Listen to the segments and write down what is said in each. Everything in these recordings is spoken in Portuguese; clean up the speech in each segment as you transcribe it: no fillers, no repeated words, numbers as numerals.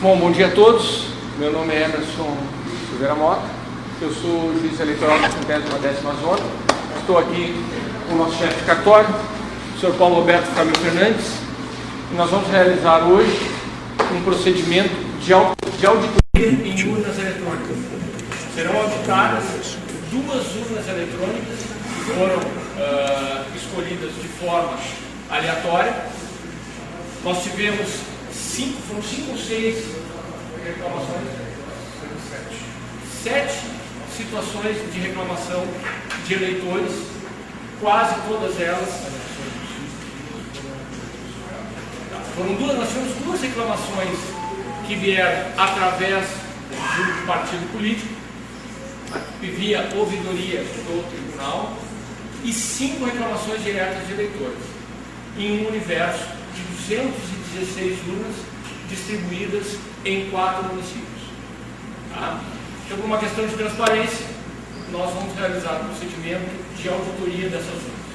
Bom, bom dia a todos. Meu nome é Emerson Silveira Mota. Eu sou juiz eleitoral da 10ª Zona. Estou aqui com o nosso chefe de cartório, o senhor Paulo Roberto Camilo Fernandes. E nós vamos realizar hoje um procedimento de auditoria em urnas eletrônicas. Serão auditadas 2 urnas eletrônicas que foram escolhidas de forma aleatória. Nós tivemos 5 ou 6 reclamações, 7 situações de reclamação de eleitores, quase todas elas foram nós tivemos 2 reclamações que vieram através do partido político, via ouvidoria do tribunal, e 5 reclamações diretas de eleitores, em um universo de 216 urnas distribuídas em 4 municípios. Tá? Então, por uma questão de transparência, nós vamos realizar um procedimento de auditoria dessas urnas.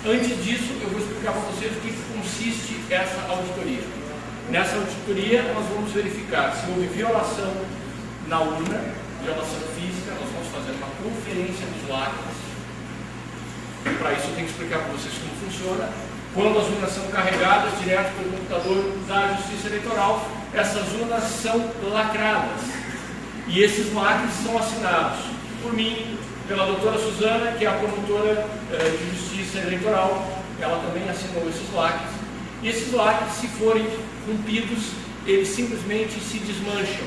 Antes disso, eu vou explicar para vocês o que consiste essa auditoria. Nessa auditoria, nós vamos verificar se houve violação na urna, violação física. Nós vamos fazer uma conferência dos lacres. Para isso, eu tenho que explicar para vocês como funciona. Quando as urnas são carregadas direto pelo computador da Justiça Eleitoral, essas urnas são lacradas. E esses lacres são assinados por mim, pela doutora Suzana, que é a promotora de Justiça Eleitoral. Ela também assinou esses lacres. E esses lacres, se forem rompidos, eles simplesmente se desmancham.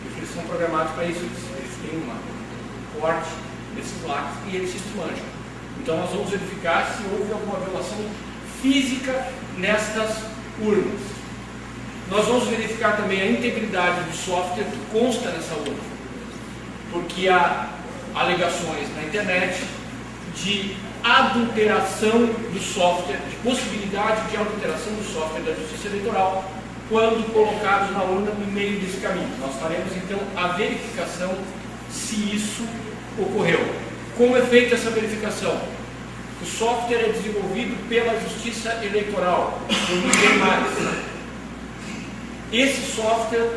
Porque eles são programados para isso, eles têm um corte desses lacres e eles se desmancham. Então nós vamos verificar se houve alguma violação física nestas urnas. Nós vamos verificar também a integridade do software que consta nessa urna, porque há alegações na internet de adulteração do software, de possibilidade de adulteração do software da Justiça Eleitoral quando colocados na urna no meio desse caminho. Nós faremos então a verificação se isso ocorreu. Como é feita essa verificação? O software é desenvolvido pela Justiça Eleitoral, por ninguém mais. Esse software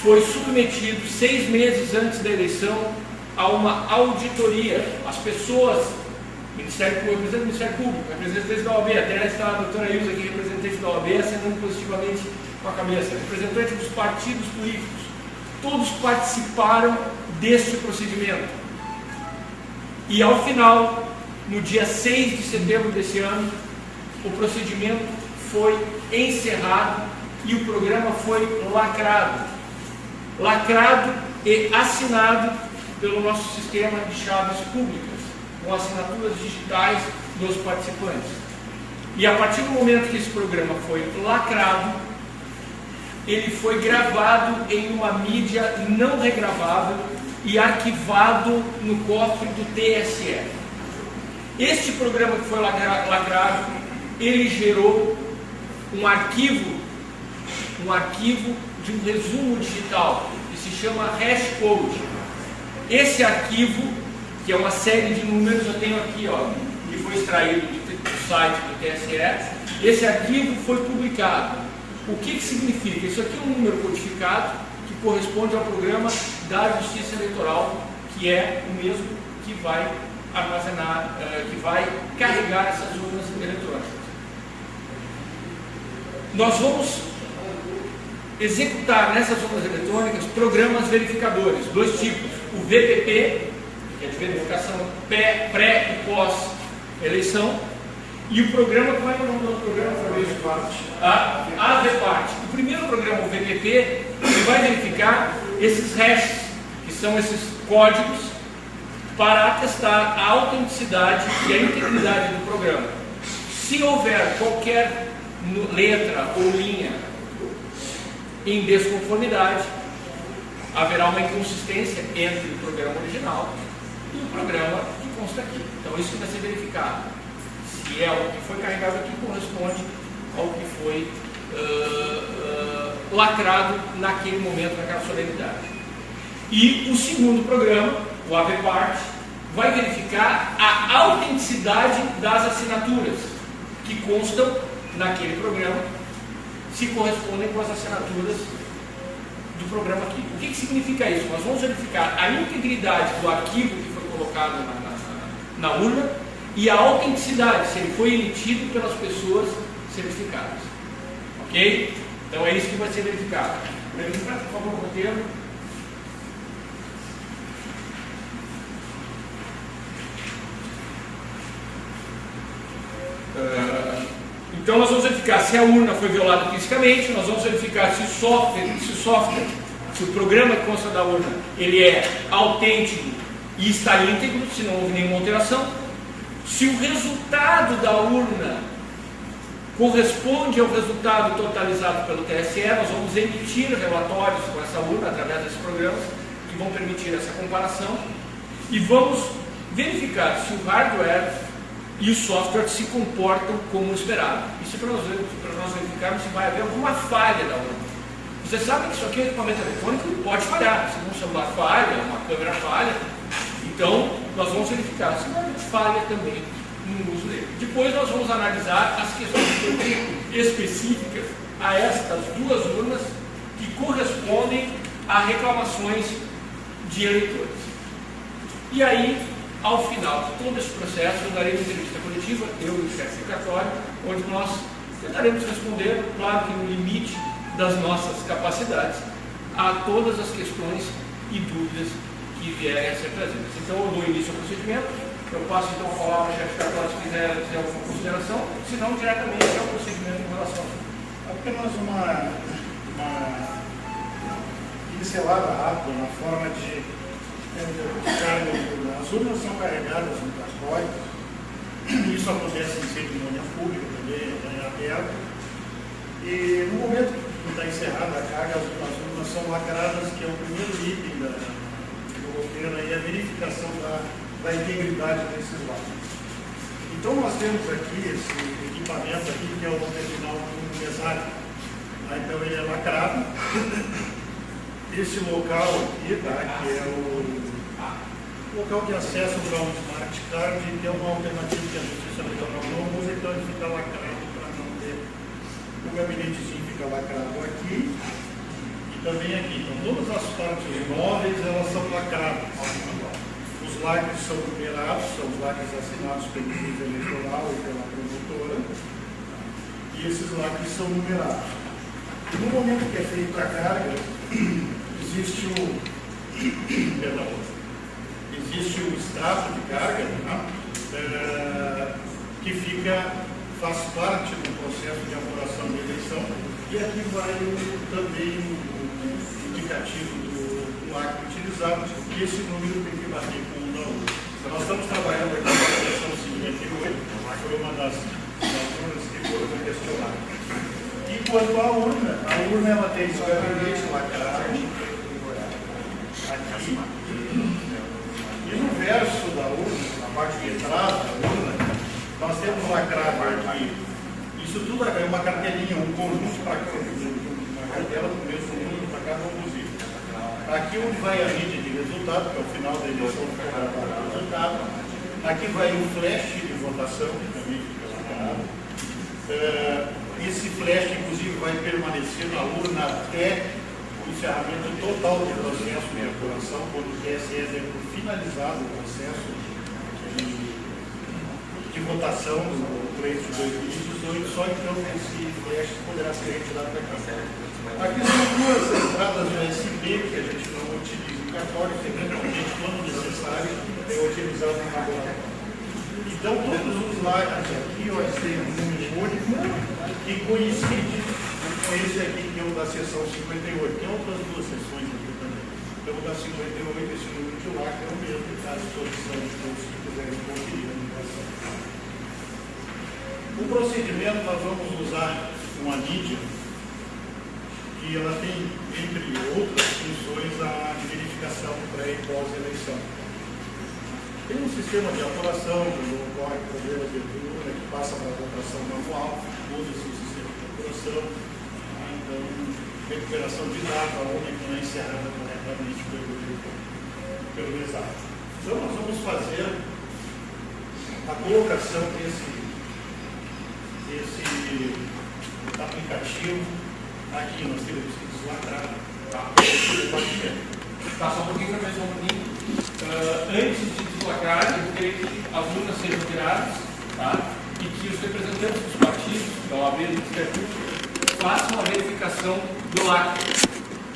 foi submetido 6 meses antes da eleição a uma auditoria. As pessoas, representante do Ministério Público, representante da OAB, até está a doutora Ilza aqui, representante da OAB, acenando positivamente com a cabeça, representante dos partidos políticos, todos participaram deste procedimento. E ao final, no dia 6 de setembro desse ano, o procedimento foi encerrado e o programa foi lacrado. Lacrado e assinado pelo nosso sistema de chaves públicas, com assinaturas digitais dos participantes. E a partir do momento que esse programa foi lacrado, ele foi gravado em uma mídia não regravável e arquivado no cofre do TSE. Este programa que foi lacrado, ele gerou um arquivo de um resumo digital, que se chama hashcode. Esse arquivo, que é uma série de números, eu tenho aqui, que foi extraído do site do TSE, esse arquivo foi publicado. O que significa? Isso aqui é um número codificado que corresponde ao programa da Justiça Eleitoral, que é o mesmo que vai armazenar, que vai carregar essas urnas eletrônicas. Nós vamos executar nessas urnas eletrônicas programas verificadores, 2 tipos: o VPP, que é de verificação pré e pós-eleição, e o programa, qual é o nome do programa? A VPART. O primeiro programa, o VPP, ele vai verificar esses hashes, que são esses códigos, para atestar a autenticidade e a integridade do programa. Se houver qualquer letra ou linha em desconformidade, haverá uma inconsistência entre o programa original e o programa que consta aqui. Então isso vai ser verificado. Se é o que foi carregado aqui, corresponde ao que foi lacrado naquele momento, naquela solenidade. E o segundo programa, o AVPART, vai verificar a autenticidade das assinaturas que constam naquele programa se correspondem com as assinaturas do programa aqui. O que significa isso? Nós vamos verificar a integridade do arquivo que foi colocado na urna e a autenticidade, se ele foi emitido pelas pessoas certificadas. Ok? Então é isso que vai ser verificado. Verificar, por favor, o roteiro. Então nós vamos verificar se a urna foi violada fisicamente, nós vamos verificar se o programa que consta da urna, ele é autêntico e está íntegro, se não houve nenhuma alteração, se o resultado da urna corresponde ao resultado totalizado pelo TSE, nós vamos emitir relatórios com essa urna através desses programas que vão permitir essa comparação e vamos verificar se o hardware e o software se comportam como esperado. Isso é para nós verificarmos se vai haver alguma falha da urna. Vocês sabem que isso aqui é equipamento eletrônico e pode falhar. Se um celular falha, uma câmera falha, então nós vamos verificar se vai haver falha também no uso dele. Depois nós vamos analisar as questões específicas a estas duas urnas que correspondem a reclamações de eleitores. E aí, ao final de todo esse processo, eu darei uma entrevista coletiva, eu e o chefe de cartório, onde nós tentaremos responder, claro que no limite das nossas capacidades, a todas as questões e dúvidas que vierem a ser trazidas. Então eu dou início ao procedimento, eu passo então a palavra ao chefe de cartório se quiser fazer alguma consideração, se não diretamente ao procedimento em relação a apenas uma pincelada rápida na forma de carga. As urnas são carregadas no cartório, isso acontece em cerimônia pública também, é aberta, e no momento que está encerrada a carga, as urnas são lacradas, que é o primeiro item do roteiro, aí, a verificação da integridade desses lacres. Então nós temos aqui esse equipamento aqui, que é o terminal mesário. Então ele é lacrado. Esse local aqui, tá, que é o local de acesso para um smart card, que é uma alternativa que a Justiça Eleitoral não usa, então ele fica lacrado para não ter. O gabinetezinho fica lacrado aqui e também aqui. Então todas as partes móveis elas são lacradas. Os lacres são numerados, são os lacres assinados pelo juiz eleitoral ou pela promotora, e esses lacres são numerados. E no momento que é feita a carga, existe o extrato de carga, né, que faz parte do processo de apuração da eleição, e aqui vai também o indicativo do lacre utilizado, e esse número tem que bater com o da urna. Nós estamos trabalhando aqui na versão 58, foi uma das urnas que foram questionadas. E quanto à urna ela tem esse gabinete lacrado aqui, e no verso da urna, na parte de trás da urna, nós temos lacrado aqui. Isso tudo é uma cartelinha, um conjunto para uma cartela com o mesmo número para cada buzina. Aqui onde vai a mídia de resultado, que é o final da eleição do resultado. Aqui vai o flash de votação, que também fica lacrado. Esse flash, inclusive, vai permanecer na urna até o encerramento total do processo de apuração, quando o TSE der por finalizado o processo de votação do pleito de 2018, só então esse flash poderá ser retirado da carteira. Aqui são duas entradas USB que a gente não utiliza em cartório, que eventualmente, quando necessário, é utilizado no laboratório. Então, todos os lacres aqui, eles têm um número único e coincide com esse aqui, que é o da seção 58. Tem outras duas sessões aqui também. Então, o da 58, esse número de lacre é o mesmo, que está à disposição de todos que quiserem conferir a numeração. O procedimento, nós vamos usar uma mídia que ela tem, entre outras funções, a verificação pré e pós-eleição. Tem um sistema de apuração, que ocorre problemas de urna, que passa para a votação manual, usa-se o sistema de apuração, então, recuperação de dados, a urna que não é encerrada corretamente pelo exato. Então, nós vamos fazer a colocação desse aplicativo. Aqui nós temos que deslacrar. Tá, só um pouquinho para mais um pouquinho. Antes de deslacrar, eu queria que as urnas sejam viradas, tá? E que os representantes dos partidos, da OAB e do Estatuto, façam a verificação do lacre.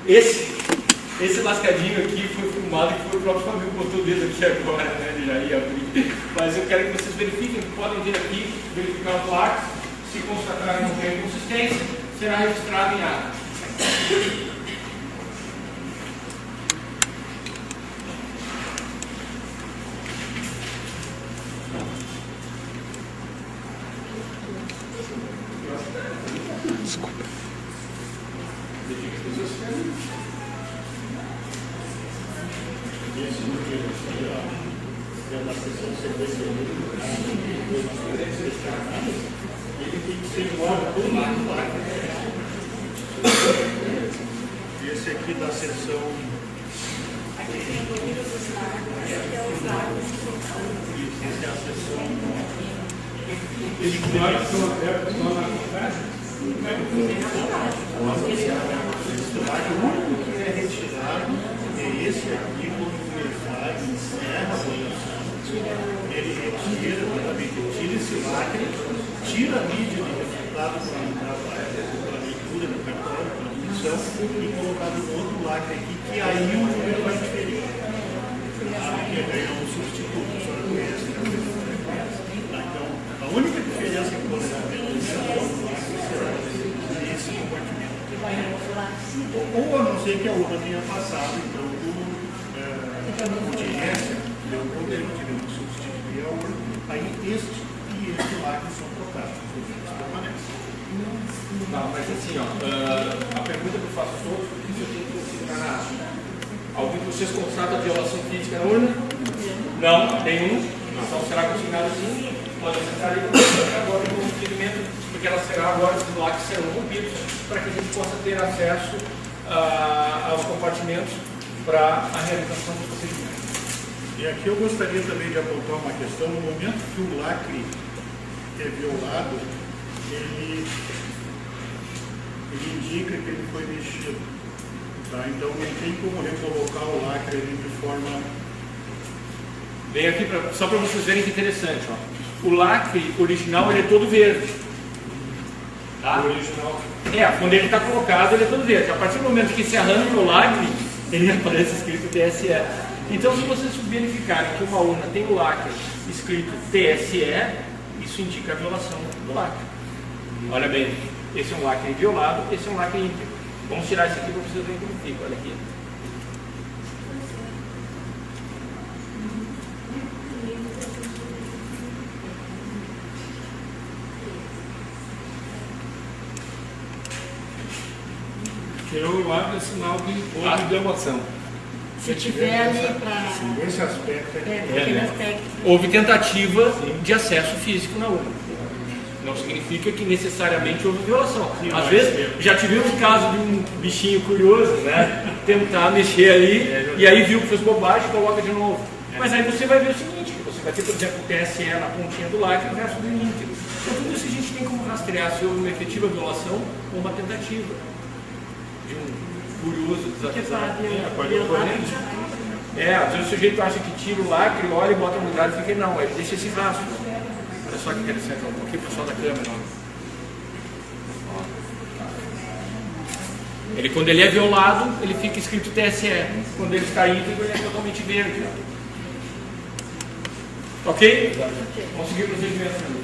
Esse lascadinho aqui foi filmado e foi o próprio Fabio que botou o dedo aqui agora, né? Ele já ia abrir. Mas eu quero que vocês verifiquem, podem vir aqui, verificar os lacres. Se constatarem não tem inconsistência, será registrado em ata. Desculpa. Na sessão sequência ele tem que ser igual a todo lado. Esse aqui da sessão. Aqui tem o número dos lagos, aqui é os lagos. Essa é a sessão. Eles estão abertos só na conversa? O único que é retirado é esse aqui, quando ele vai, encerra a votação. Ele retira, tira esse lacre, tira a mídia de resultado para a leitura do cartório, para a função, e colocado no outro lacre aqui, que aí o número vai diferir. Porque aí é um substituto, a senhora conhece, né? Então, a única diferença que poderá haver no lacre será nesse compartimento. Ou a não ser que a urna tenha passado, então, por audiência, deu um problema, tivemos que substituir a urna, aí este e este lacre são trocados, os outros permanecem. Não, mas assim, ó, a pergunta que eu faço a todos, o que isso tem que considerar na ata? Algum de vocês constata a violação física na urna? Não, nenhum. Então será consignado assim. Pode acessar ali agora no procedimento, porque ela será agora, os lacres serão rompidos, para que a gente possa ter acesso aos compartimentos para a realização do procedimento. E aqui eu gostaria também de apontar uma questão. No momento que o lacre é violado, ele indica que ele foi mexido. Tá? Então não tem como recolocar o lacre ali de forma... Vem aqui só para vocês verem que interessante. Ó. O lacre original ele é todo verde. Tá? O original. Quando ele está colocado ele é todo verde. A partir do momento que se arranca o lacre, ele aparece escrito TSE. Então, se vocês verificarem que uma urna tem o lacre escrito TSE, isso indica a violação do lacre. Olha bem, esse é um lacre violado, esse é um lacre íntegro. Vamos tirar esse aqui para vocês verem como fica. Olha aqui. Tirou o lado é sinal de houve violação. Se tiver ali para. Esse aspecto aqui. Aquele aspecto. Houve tentativa de acesso físico na urna. Não significa que necessariamente houve violação. Às vezes, já tivemos o caso de um bichinho curioso, né? Tentar mexer ali, e aí viu que fez bobagem, coloca de novo. Mas aí você vai ver o seguinte, você vai ter, por exemplo, o TSE na pontinha do lacre e o resto do íntegro. Então tudo isso a gente tem como rastrear se houve uma efetiva violação ou uma tentativa de um curioso desavisado. Pode ocorrer. Às vezes o sujeito acha que tira o lacre, olha e bota no lugar e fica, não, ele deixa esse rastro. Olha só que interessante, um pouquinho pessoal da câmera. Ó. Ele, quando ele é violado, ele fica escrito TSE. Quando ele está íntegro, ele é totalmente verde. Ok? Vamos seguir o procedimento.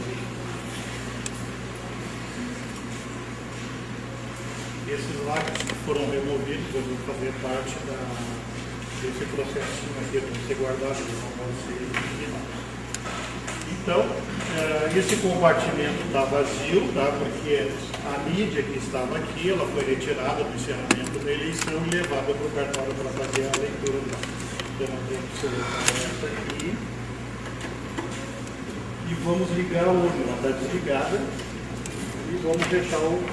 Esses lacres que foram removidos, eu vou fazer parte desse processinho aqui, para ser guardado, eles não vão ser eliminados. Então, esse compartimento está vazio, tá? Porque a mídia que estava aqui, ela foi retirada do encerramento da eleição e levada para o cartório para fazer a leitura dela. Então, eu tenho que selecionar essa aqui. E vamos ligar a urna, ela está desligada. E vamos deixar o...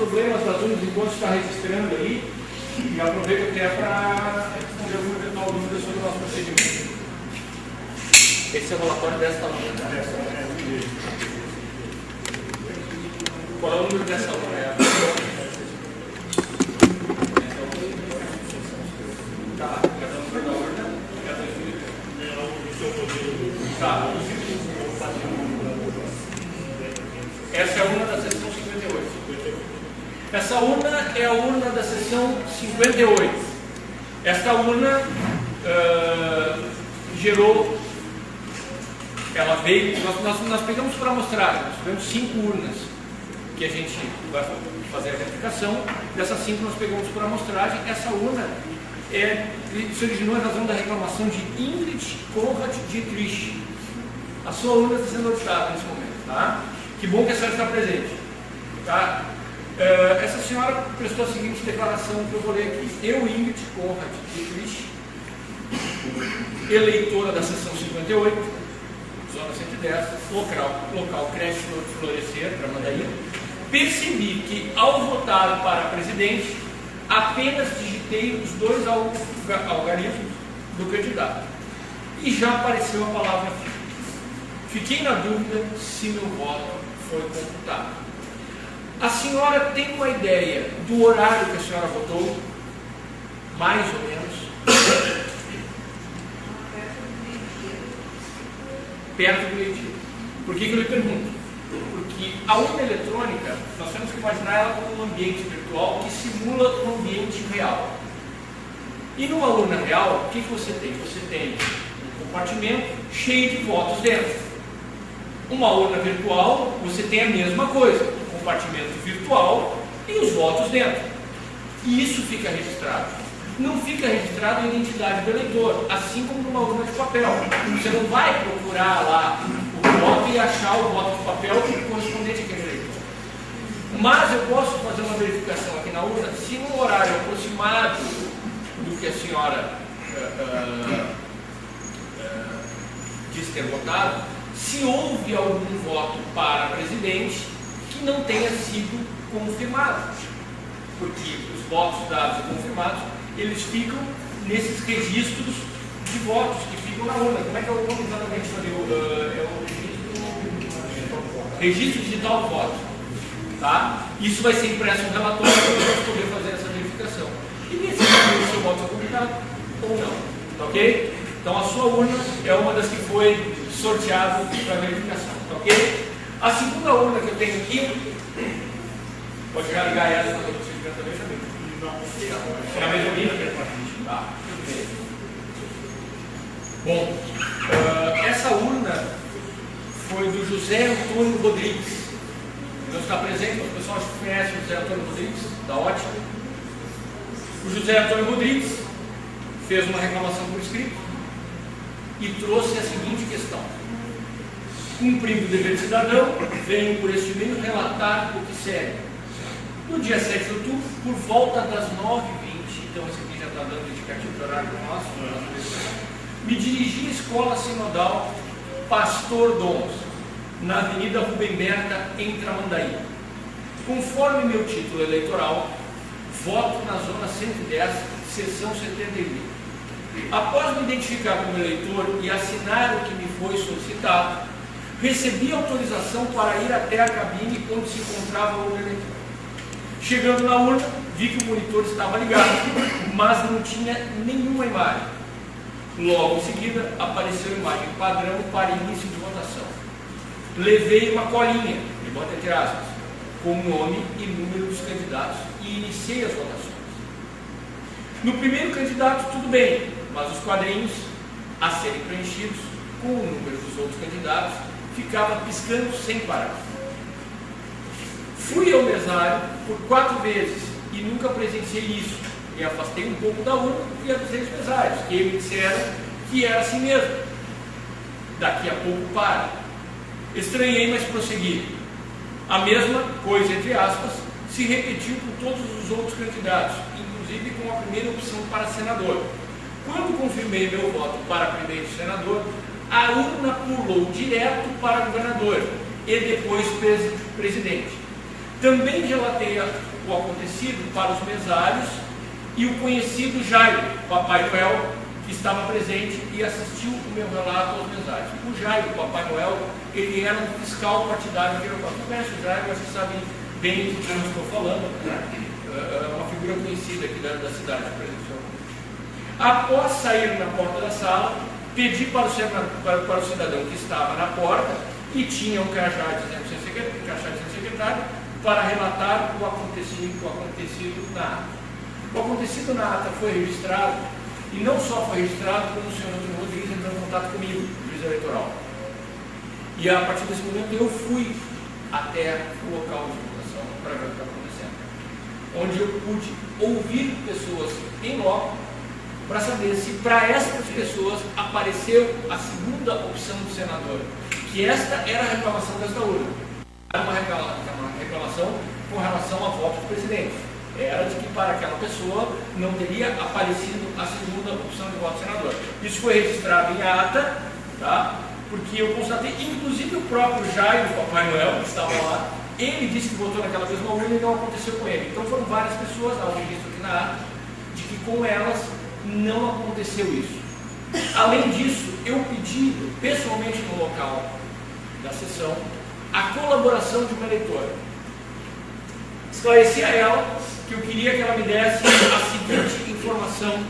problemas das urnas enquanto está registrando aí, e aproveito até para responder alguma eventual dúvida sobre o nosso procedimento. Esse é o relatório desta urna. Qual é o número dessa urna? Tá, cada número da urna é 2020. Tá. Essa é a urna da seção 58. Essa urna é a urna da seção 58. Esta urna gerou, ela veio, nós pegamos para mostrar, nós tivemos 5 urnas que a gente vai fazer a verificação. Dessas 5 nós pegamos por amostragem. Essa urna se originou em razão da reclamação de Ingrid Conrad Dietrich. A sua urna está sendo auditada nesse momento, tá? Que bom que a senhora está presente, tá? Essa senhora prestou a seguinte declaração que eu vou ler aqui. Eu, Ingrid Conrad Dietrich, eleitora da seção 58, zona 110, local Creche Florescer, Tramandaí, percebi que ao votar para presidente apenas digitei os 2 algarismos do candidato e já apareceu a palavra fim. Fiquei na dúvida se meu voto foi computado. A senhora tem uma ideia do horário que a senhora votou? Mais ou menos? Perto do meio-dia. Por que eu lhe pergunto? Porque a urna eletrônica, nós temos que imaginar ela como um ambiente virtual que simula um ambiente real. E numa urna real, o que você tem? Você tem um compartimento cheio de votos dentro. Uma urna virtual, você tem a mesma coisa, um compartimento virtual e os votos dentro. E isso fica registrado. Não fica registrado a identidade do eleitor, assim como numa urna de papel. Você não vai procurar lá o voto e achar o voto de papel correspondente àquele eleitor. Mas eu posso fazer uma verificação aqui na urna, se num horário aproximado do que a senhora disse ter votado, se houve algum voto para presidente que não tenha sido confirmado. Porque os votos dados e confirmados, eles ficam nesses registros de votos que ficam na urna. Como é que é o nome exatamente? É o registro digital de votos. Tá? Isso vai ser impresso no relatório para nós poder fazer essa verificação. E decidir se o seu voto é computado ou não. Tá ok? Então a sua urna é uma das que foi sorteada para verificação. Tá ok? A segunda urna que eu tenho aqui, pode já ligar ela para você também. É a mesma linha? Tá. Bom, essa urna foi do José Antônio Rodrigues. Não está presente, mas o pessoal acho que conhece o José Antônio Rodrigues, da Ótica. O José Antônio Rodrigues fez uma reclamação por escrito e trouxe a seguinte questão: cumprindo o dever de cidadão, venho por este meio relatar o que segue. No dia 7 de outubro, por volta das 9h20, então esse aqui já está dando indicativo de horário nosso, me dirigi à Escola Sinodal Pastor Dons, na Avenida Rubem Berta, em Tramandaí. Conforme meu título eleitoral, voto na zona 110, seção 71. Após me identificar como eleitor e assinar o que me foi solicitado, recebi autorização para ir até a cabine onde se encontrava o eleitor. Chegando na urna, vi que o monitor estava ligado, mas não tinha nenhuma imagem. Logo em seguida, apareceu a imagem padrão para início de votação. Levei uma colinha, e bota entre aspas, com o nome e número dos candidatos e iniciei as votações. No primeiro candidato, tudo bem, mas os quadrinhos a serem preenchidos com o número dos outros candidatos ficava piscando sem parar. Fui ao mesário por 4 vezes e nunca presenciei isso. Me afastei um pouco da urna e avisei os mesários, que me disseram que era assim mesmo. Daqui a pouco para. Estranhei, mas prossegui. A mesma coisa, entre aspas, se repetiu com todos os outros candidatos, inclusive com a primeira opção para senador. Quando confirmei meu voto para primeiro senador, a urna pulou direto para governador e depois presidente. Também relatei o acontecido para os mesários e o conhecido Jairo, Papai Noel, que estava presente e assistiu o meu relato aos mesários. O Jairo, Papai Noel, ele era um fiscal partidário de Jeroboão. Você conhece o Jairo, acho que sabe bem do que eu estou falando, né? É uma figura conhecida aqui da cidade, por exemplo. Após sair na porta da sala, pedi para o cidadão que estava na porta e tinha um crachá dizendo ser secretário para relatar o acontecido na ata. O acontecido na ata foi registrado, e não só foi registrado, como o senhor Antônio Rodrigues entrou em contato comigo, juiz eleitoral. E a partir desse momento eu fui até o local de votação para ver o que está acontecendo, onde eu pude ouvir pessoas em loco para saber se para essas pessoas apareceu a segunda opção do senador, que esta era a reclamação desta urna. Era uma reclamação com relação a voto do presidente. Era de que para aquela pessoa não teria aparecido a segunda opção de voto do senador. Isso foi registrado em ata, tá? Porque eu constatei, inclusive o próprio Jairo, Papai Noel, que estava lá, ele disse que votou naquela mesma urna e não aconteceu com ele. Então foram várias pessoas, há um registro aqui na ata, de que com elas não aconteceu isso. Além disso, eu pedi pessoalmente no local da sessão a colaboração de uma eleitora. Esclareci a ela que eu queria que ela me desse a seguinte informação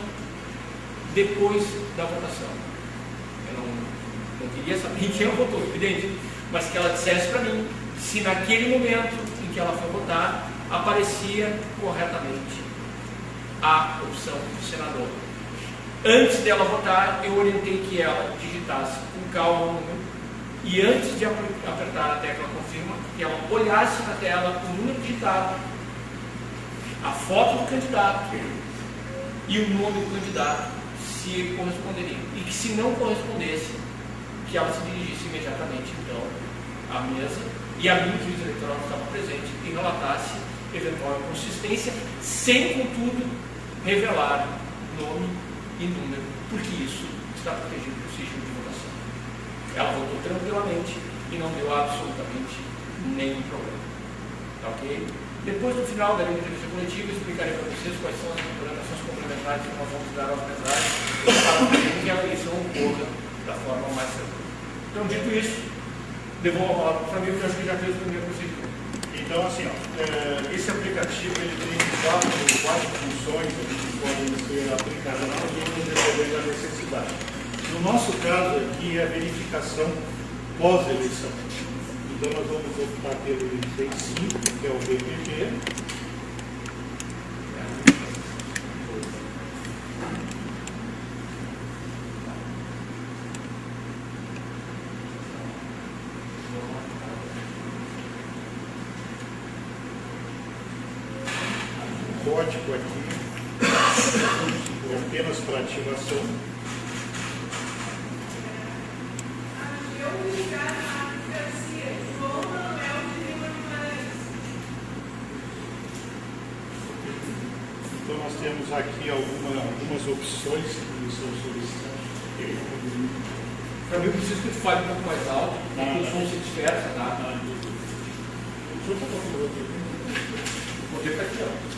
depois da votação. Eu não queria saber quem votou, evidente, mas que ela dissesse para mim se naquele momento em que ela foi votar aparecia corretamente a opção do senador. Antes dela votar, eu orientei que ela digitasse com calma o número e antes de apertar a tecla confirma, que ela olhasse na tela o número digitado, a foto do candidato e o nome do candidato, se corresponderiam. E que se não correspondesse, que ela se dirigisse imediatamente então à mesa e a mim, que o juiz eleitoral estava presente, e relatasse eventual inconsistência, sem contudo revelar nome e número, porque isso está protegido pelo sigilo de votação. Ela votou tranquilamente e não deu absolutamente nenhum problema. Tá ok? Depois, no final da minha entrevista coletiva, eu explicarei para vocês quais são as implementações complementares que nós vamos dar aos mesários para fazer com que a eleição ocorra da forma mais segura. Então, dito isso, devolvo a palavra para mim, porque eu acho que já fez o primeiro procedimento. Então, assim, ó, esse aplicativo ele tem quatro funções que podem ser aplicadas na urna, dependendo da necessidade. No nosso caso aqui é a verificação pós-eleição. Então nós vamos optar pelo item 5, que é o BPG. O código aqui é apenas para ativação. Então nós temos aqui algumas opções que são solicitadas. Para mim, eu preciso que tu fale um pouco mais alto, porque o som se dispersa, tá? O senhor está falando aqui? O poder está aqui, ó.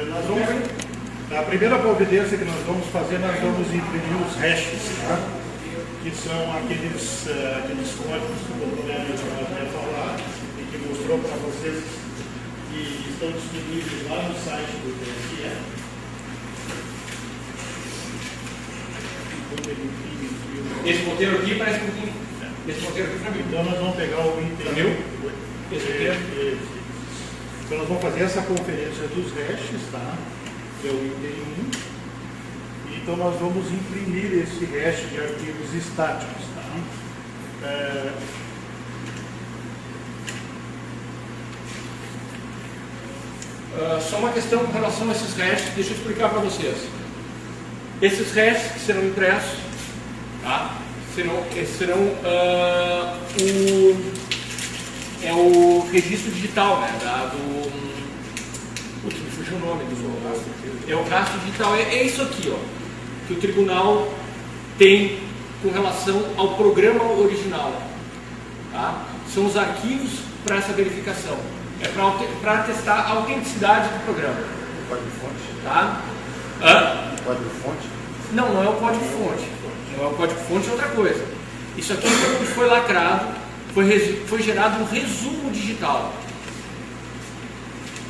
Nós vamos, a primeira providência que nós vamos fazer, nós vamos imprimir os hashes, tá? Que são aqueles códigos que o doutor vai falar e que mostrou para vocês que estão disponíveis lá no site do TSE. Esse ponteiro aqui parece um pouquinho. Esse ponteiro aqui para mim. Então nós vamos pegar o item. Para mim? Esse ponteiro? Então nós vamos fazer essa conferência dos hashes, tá? Que é o item 1. Então nós vamos imprimir esse hash de arquivos estáticos, tá? Só uma questão com relação a esses hashes, deixa eu explicar para vocês. Esses hashes que serão impressos, tá? serão o registro digital, né? Putz, me fugiu o nome do. É o rastro digital, é isso aqui, ó. que o tribunal tem com relação ao programa original. Tá? São os arquivos para essa verificação. É para testar a autenticidade do programa. O código-fonte? Tá? O código-fonte? Não, não é o código-fonte. Não é o código-fonte, é outra coisa. Isso aqui foi lacrado, foi gerado um resumo digital.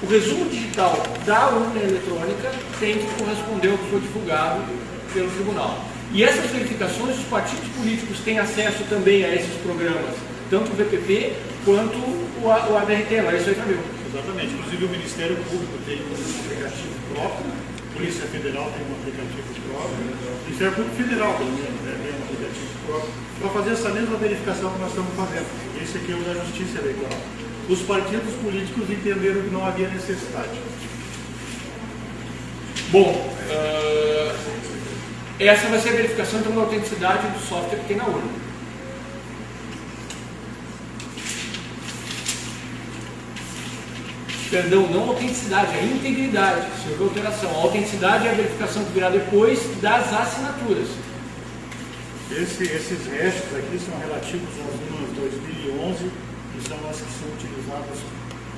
O resumo digital da urna eletrônica tem que corresponder ao que foi divulgado pelo tribunal. E essas verificações, os partidos políticos têm acesso também a esses programas, tanto o VPP quanto o ADRT, lá isso aí também. Exatamente. Inclusive o Ministério Público tem um aplicativo próprio, a Polícia Federal tem um aplicativo próprio, o Ministério Público Federal tem um aplicativo próprio, para fazer essa mesma verificação que nós estamos fazendo. Esse aqui é o da Justiça Eleitoral. Os partidos políticos entenderam que não havia necessidade. Bom, essa vai ser a verificação então, da autenticidade do software que tem na urna. Perdão, não a autenticidade, a integridade, se houver alteração. A autenticidade é a verificação que virá depois das assinaturas. Esses restos aqui são relativos às urnas 2011, que são as que são utilizadas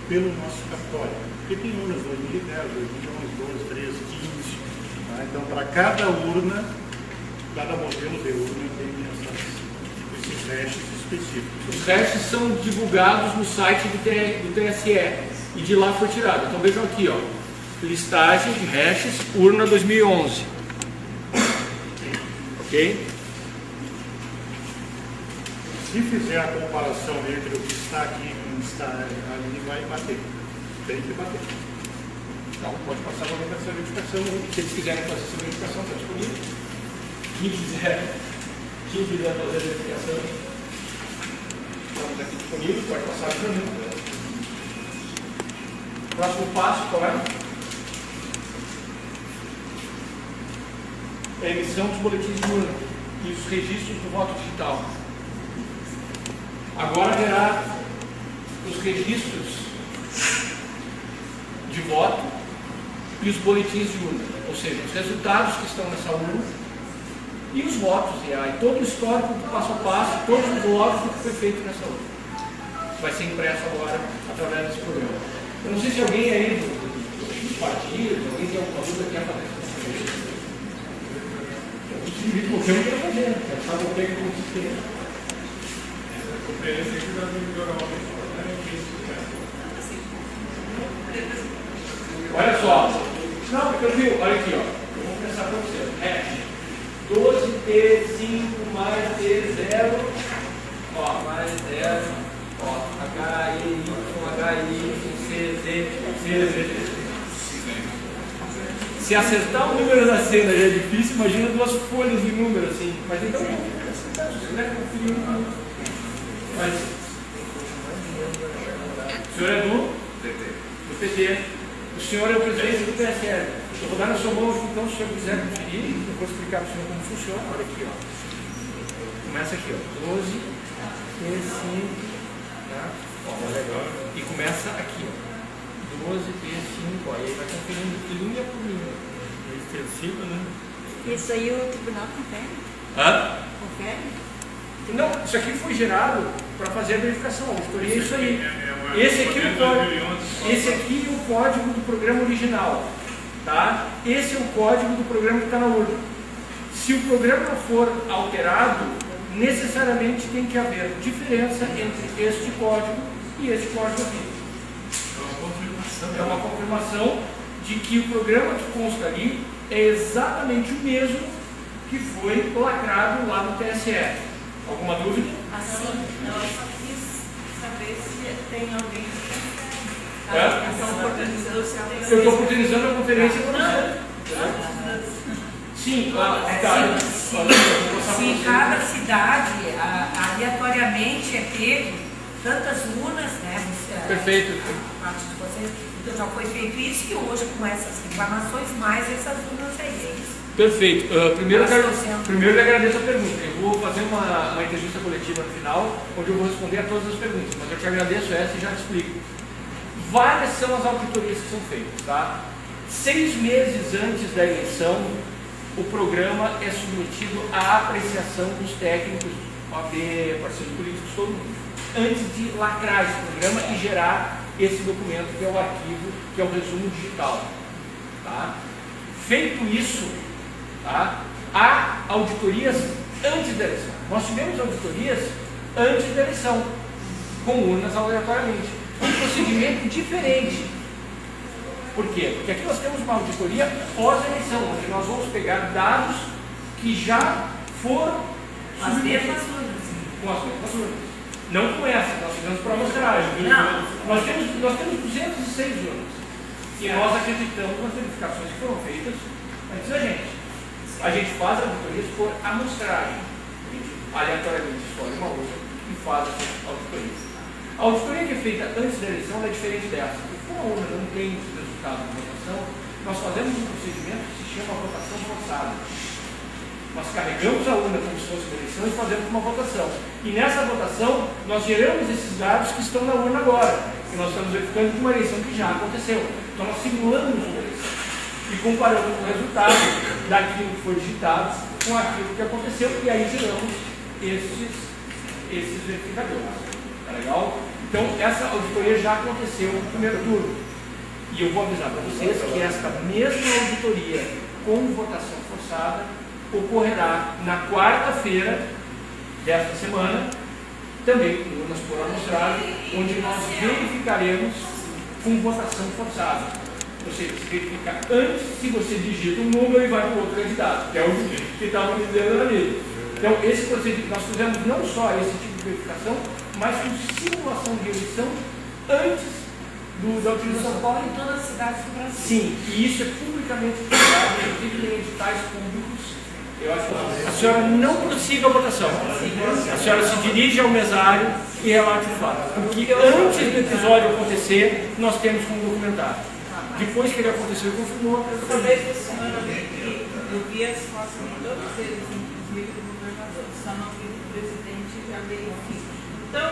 pelo nosso cartório. Porque tem urnas 2010, 2011, 12, 13, 15. Tá? Então, para cada urna, cada modelo de urna tem esses restos específicos. Os restos são divulgados no site do TSE e de lá foi tirado. Então vejam aqui, ó, listagem de hashes urna 2011. Ok? Se fizer a comparação entre o que está aqui e o que está ali, vai bater. Tem que bater. Então pode passar para essa verificação. Se eles quiserem fazer essa verificação, está disponível. Quem quiser fazer a verificação, estamos aqui disponíveis, pode passar para mim. Próximo passo, qual é? É a emissão dos boletins de urna e os registros do voto digital. Agora verá os registros de voto e os boletins de urna, ou seja, os resultados que estão nessa urna e os votos, e aí todo o histórico do passo a passo, todos os votos do que foi feito nessa urna. Vai ser impresso agora através desse programa. Eu não sei se alguém aí do partido, alguém tem alguma dúvida que quer fazer isso. Eu qualquer um quer fazer, quer saber o que é que consiste. Olha só, não, porque eu vi, olha aqui, ó. Eu vou começar para você. Hash 12T5 mais T0, ó, mais 0, ó, HY, Se acertar o número da cena já é difícil, imagina duas folhas de número assim. Mas então, você deve conferir um número. Mas, o senhor é do PT. O senhor é o presidente do PSL. Eu vou dar na sua mão, então, se o senhor quiser conferir, eu vou explicar para o senhor como funciona. Olha aqui, ó. Começa aqui, ó. 12, P5, tá? Ó, legal. E começa aqui, ó. 12, P5, ó. E aí vai conferindo linha por linha. Extensivo, né? Isso aí o tribunal confere? Hã? Confere? Não, isso aqui foi gerado para fazer a verificação. A auditoria é isso aí. Esse aqui é o código do programa original. Tá? Esse é o código do programa que está na urna. Se o programa for alterado, necessariamente tem que haver diferença entre este código e este código aqui. É uma confirmação de que o programa que consta ali é exatamente o mesmo que foi lacrado lá no TSE. Alguma dúvida? Assim, eu só quis saber se tem alguém que Eu estou oportunizando a conferência para você. Sim, tá. Se cada cidade aleatoriamente é pego tantas urnas, né? Perfeito. Parte de vocês, então já foi feito isso e hoje com essas reclamações mais essas urnas aí. Perfeito. Primeiro eu agradeço a pergunta. Eu vou fazer uma entrevista coletiva no final, onde eu vou responder a todas as perguntas, mas eu te agradeço essa e já te explico. Várias são as auditorias que são feitas, tá? 6 meses antes da eleição, o programa é submetido à apreciação dos técnicos, OAB, parceiros políticos, todo mundo, antes de lacrar esse programa e gerar esse documento que é o arquivo, que é o resumo digital. Tá? Feito isso, tá? Há auditorias antes da eleição. Nós tivemos auditorias antes da eleição, com urnas aleatoriamente. Um procedimento diferente. Por quê? Porque aqui nós temos uma auditoria pós-eleição, onde nós vamos pegar dados que já foram As submetidos mesmas urnas. com as mesmas urnas. Não com essa, nós fizemos para amostragem. Não. Nós temos 206 urnas. E nós acreditamos nas verificações que foram feitas antes da gente. A gente faz auditorias por amostragem. A gente aleatoriamente escolhe uma urna e faz essa auditoria. A auditoria que é feita antes da eleição é diferente dessa. Porque como a urna não tem os resultados da votação, nós fazemos um procedimento que se chama votação forçada. Nós carregamos a urna como se fosse uma eleição e fazemos uma votação. E nessa votação, nós geramos esses dados que estão na urna agora. E nós estamos verificando de uma eleição que já aconteceu. Então nós simulamos uma eleição. E comparamos o resultado daquilo que foi digitado com aquilo que aconteceu. E aí geramos esses verificadores. Tá legal? Então essa auditoria já aconteceu no primeiro turno. E eu vou avisar para vocês que esta mesma auditoria com votação forçada ocorrerá na quarta-feira desta semana, também com urnas por amostragem, onde nós verificaremos com votação forçada. Você verifica antes se você digita um número e vai para o outro candidato, que é o que estava me dizendo ali. Então, esse procedimento, nós fizemos não só esse tipo de verificação, mas com simulação de eleição antes da utilização. Isso ocorre em todas as cidades do Brasil. Sim, e isso é publicamente divulgado, inclusive em editais públicos. Eu acho que a senhora não prossiga a votação. A senhora se dirige ao mesário e relate o fato. Porque antes do episódio acontecer, nós temos como documentar. Depois que ele aconteceu, confirmou. Talvez a senhora eu vi as fotos de todos eles, inclusive do governador, só não vi o presidente já veio aqui. Então,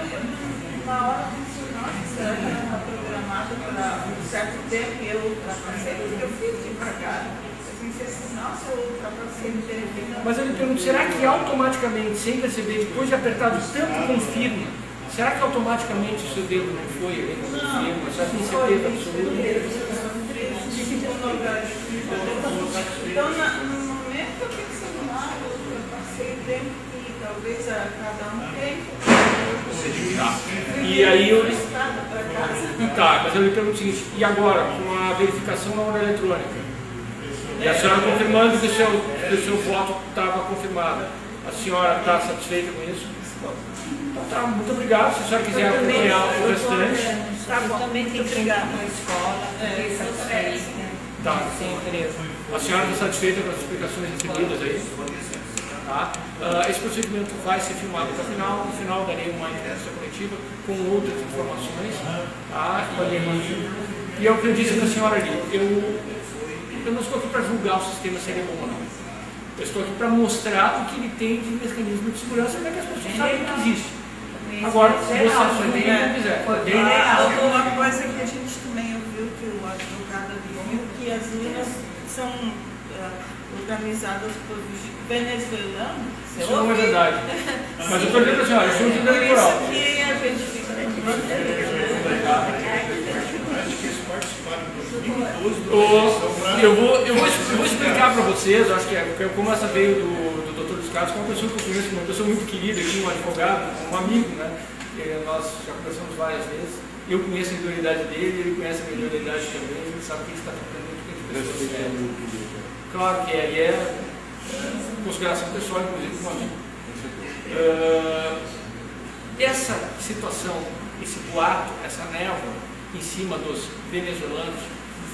na hora disso, nossa, estava programado para um certo tempo e eu ultrapassei, porque eu fiz devagar. Nossa, eu ultrapassei o tempo. Mas eu lhe pergunto, será que automaticamente, sem perceber, depois de apertar o tanto confirma, será que automaticamente o seu dedo não foi? Ele não confirma, só tem certeza absoluta? Então, no momento eu pensei, eu passei o tempo que talvez cada um tem. Tá. E aí eu... Para casa. Tá, mas eu lhe pergunto o seguinte, e agora, com a verificação na urna eletrônica? E a senhora confirmando que o seu voto estava confirmado. A senhora está satisfeita com isso? Então, tá, muito obrigado. Se a senhora quiser acompanhar o restante. Tá bom, também tem que ir para a escola, satisfeita. Tá, a senhora está satisfeita com as explicações recebidas aí? Tá? Esse procedimento vai ser filmado até o final. No final darei uma entrevista coletiva com outras informações. Tá? E é o que eu disse para a senhora ali. Eu não estou aqui para julgar o sistema se ele é bom ou não. Eu estou aqui para mostrar o que ele tem de mecanismo de segurança para que as pessoas saibam que existe. Agora, se você só tem, não quiser. Uma coisa que a gente também ouviu, que o advogado viu, que as urnas são organizadas por venezuelanos. Isso não é verdade. Mas eu estou dizendo para a senhora, isso é um direito eleitoral. Por isso que a gente fica Eu vou explicar para vocês, eu acho que como essa veio do Dr. Luiz Carlos, que é uma pessoa que eu conheço, uma pessoa muito querida aqui, um advogado, um amigo, né? Nós já conversamos várias vezes. Eu conheço a idoneidade dele, ele conhece a minha idoneidade também, ele sabe que ele está tratando muito bem de pessoas. Claro que ele é consideração pessoal, inclusive, com um amigo. Essa situação, esse boato, essa névoa em cima dos venezuelanos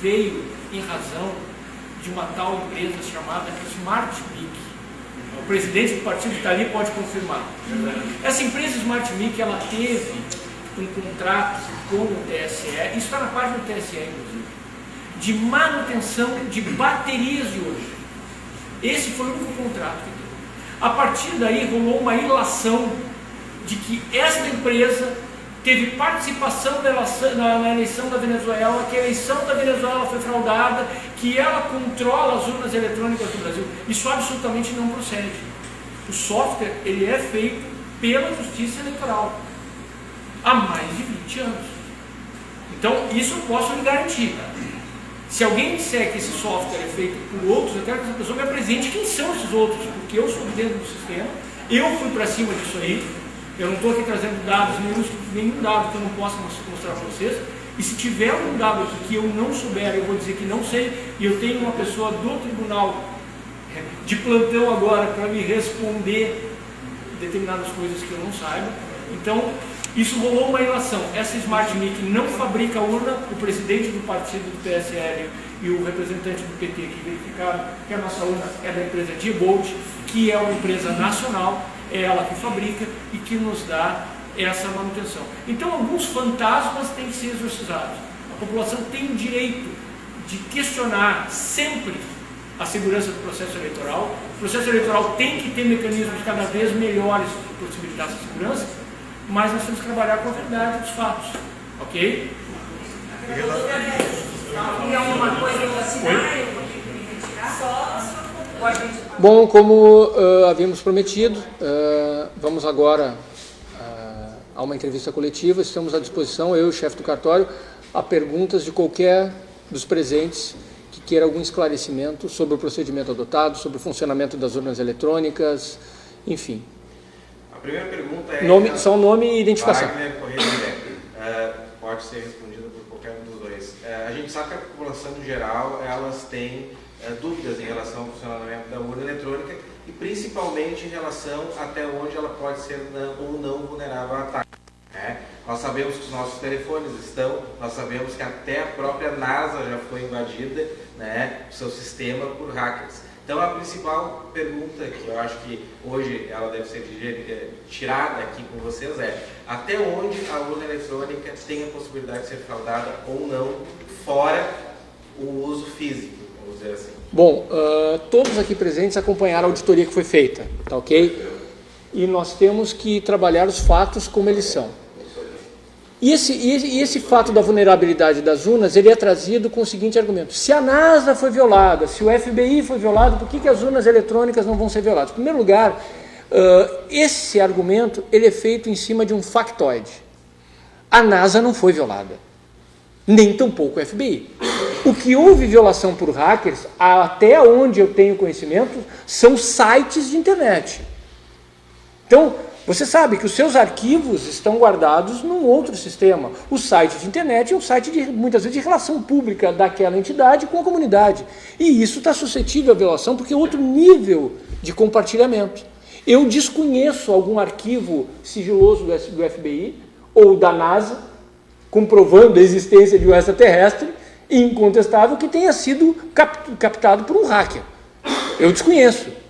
veio em razão de uma tal empresa chamada SmartMic. O presidente do partido que está ali pode confirmar. Essa empresa SmartMic, ela teve um contrato com o TSE, isso está na página do TSE, inclusive, de manutenção de baterias de hoje. Esse foi o único contrato que teve. A partir daí rolou uma ilação de que esta empresa teve participação na eleição da Venezuela, que a eleição da Venezuela foi fraudada, que ela controla as urnas eletrônicas do Brasil. Isso absolutamente não procede. O software, ele é feito pela Justiça Eleitoral há mais de 20 anos. Então, isso eu posso lhe garantir. Se alguém disser que esse software é feito por outros, eu quero que essa pessoa me apresente quem são esses outros, porque eu sou dentro do sistema, eu fui para cima disso aí, eu não estou aqui trazendo dados, nenhum dado que eu não possa mostrar para vocês, e se tiver algum dado aqui que eu não souber, eu vou dizer que não sei, e eu tenho uma pessoa do tribunal de plantão agora para me responder determinadas coisas que eu não saiba. Então, isso rolou uma ilação. Essa Smart Mic não fabrica urna, o presidente do partido do PSL e o representante do PT que verificaram que a nossa urna é da empresa Diebold, que é uma empresa nacional, é ela que fabrica e que nos dá essa manutenção. Então, alguns fantasmas têm que ser exorcizados. A população tem o direito de questionar sempre a segurança do processo eleitoral. O processo eleitoral tem que ter mecanismos cada vez melhores para possibilitar essa segurança, mas nós temos que trabalhar com a verdade dos fatos, ok? E alguma coisa eu vou assinar, eu vou ter que me retirar só. Bom, como havíamos prometido, vamos agora a uma entrevista coletiva. Estamos à disposição, eu e o chefe do cartório, a perguntas de qualquer dos presentes que queira algum esclarecimento sobre o procedimento adotado, sobre o funcionamento das urnas eletrônicas, enfim. A primeira pergunta é... Só nome e identificação. Wagner Correia, pode ser respondida por qualquer um dos dois. A gente sabe que a população em geral, elas têm dúvidas em relação ao funcionamento da urna eletrônica e principalmente em relação até onde ela pode ser ou não vulnerável a ataque. Nós sabemos que os nossos telefones estão, nós sabemos que até a própria NASA já foi invadida, o seu sistema por hackers. Então a principal pergunta que eu acho que hoje ela deve ser tirada aqui com vocês é: até onde a urna eletrônica tem a possibilidade de ser fraudada ou não, fora o uso físico, vamos dizer assim? Bom, todos aqui presentes acompanharam a auditoria que foi feita, tá ok? E nós temos que trabalhar os fatos como eles são. E esse fato da vulnerabilidade das urnas, ele é trazido com o seguinte argumento: se a NASA foi violada, se o FBI foi violado, por que as urnas eletrônicas não vão ser violadas? Em primeiro lugar, esse argumento ele é feito em cima de um factoide. A NASA não foi violada, nem tampouco o FBI. O que houve violação por hackers, até onde eu tenho conhecimento, são sites de internet. Então, você sabe que os seus arquivos estão guardados num outro sistema. O site de internet é um site, muitas vezes, de relação pública daquela entidade com a comunidade. E isso está suscetível à violação porque é outro nível de compartilhamento. Eu desconheço algum arquivo sigiloso do FBI ou da NASA, comprovando a existência de um extraterrestre incontestável que tenha sido captado por um hacker. Eu desconheço.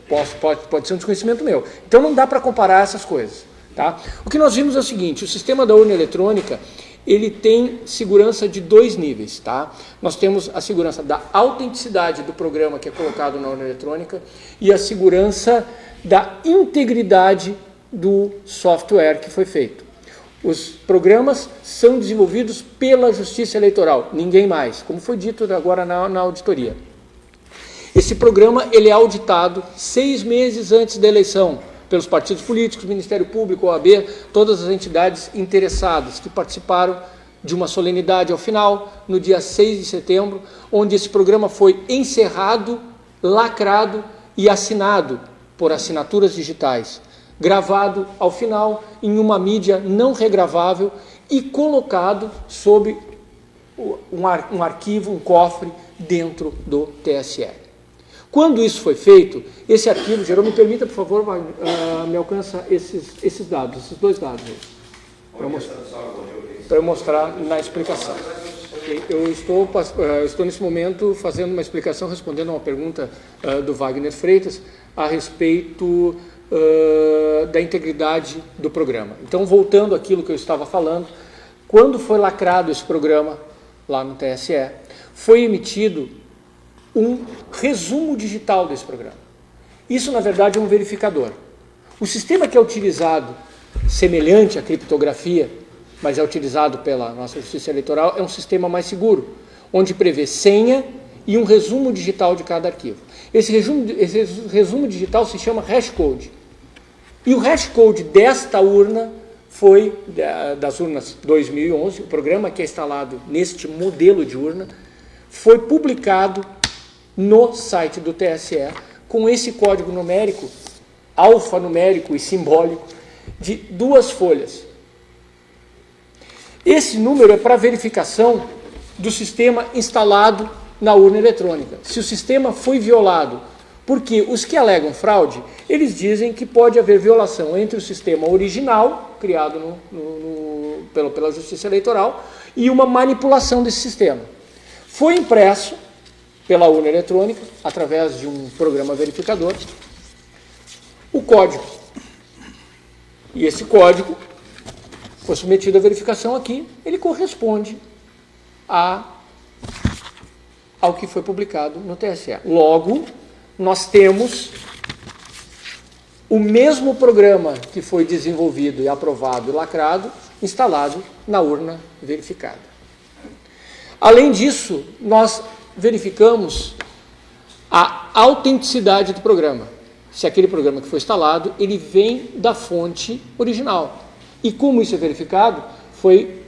Pode ser um desconhecimento meu. Então não dá para comparar essas coisas. Tá? O que nós vimos é o seguinte: o sistema da urna eletrônica ele tem segurança de dois níveis. Tá? Nós temos a segurança da autenticidade do programa que é colocado na urna eletrônica e a segurança da integridade do software que foi feito. Os programas são desenvolvidos pela Justiça Eleitoral, ninguém mais, como foi dito agora na auditoria. Esse programa ele é auditado 6 meses antes da eleição pelos partidos políticos, Ministério Público, OAB, todas as entidades interessadas que participaram de uma solenidade ao final, no dia 6 de setembro, onde esse programa foi encerrado, lacrado e assinado por assinaturas digitais, gravado ao final em uma mídia não regravável e colocado sob um arquivo, um cofre dentro do TSE. Quando isso foi feito, esse arquivo, Jerome, me permita, por favor, me alcança esses dados, esses dois dados aí, para eu mostrar na explicação. Eu estou nesse momento fazendo uma explicação, respondendo a uma pergunta do Wagner Freitas a respeito da integridade do programa. Então, voltando àquilo que eu estava falando, quando foi lacrado esse programa lá no TSE, foi emitido um resumo digital desse programa. Isso, na verdade, é um verificador. O sistema que é utilizado, semelhante à criptografia, mas é utilizado pela nossa Justiça Eleitoral, é um sistema mais seguro, onde prevê senha e um resumo digital de cada arquivo. Esse resumo digital se chama hashcode. E o hashcode desta urna foi, das urnas 2011, o programa que é instalado neste modelo de urna, foi publicado no site do TSE com esse código numérico, alfanumérico e simbólico, de 2 folhas. Esse número é para verificação do sistema instalado na urna eletrônica. Se o sistema foi violado, porque os que alegam fraude, eles dizem que pode haver violação entre o sistema original, criado pela Justiça Eleitoral, e uma manipulação desse sistema. Foi impresso pela urna eletrônica, através de um programa verificador, o código. E esse código foi submetido à verificação aqui, ele corresponde ao que foi publicado no TSE. Logo, nós temos o mesmo programa que foi desenvolvido e aprovado e lacrado, instalado na urna verificada. Além disso, nós verificamos a autenticidade do programa. Se aquele programa que foi instalado, ele vem da fonte original. E como isso é verificado, foi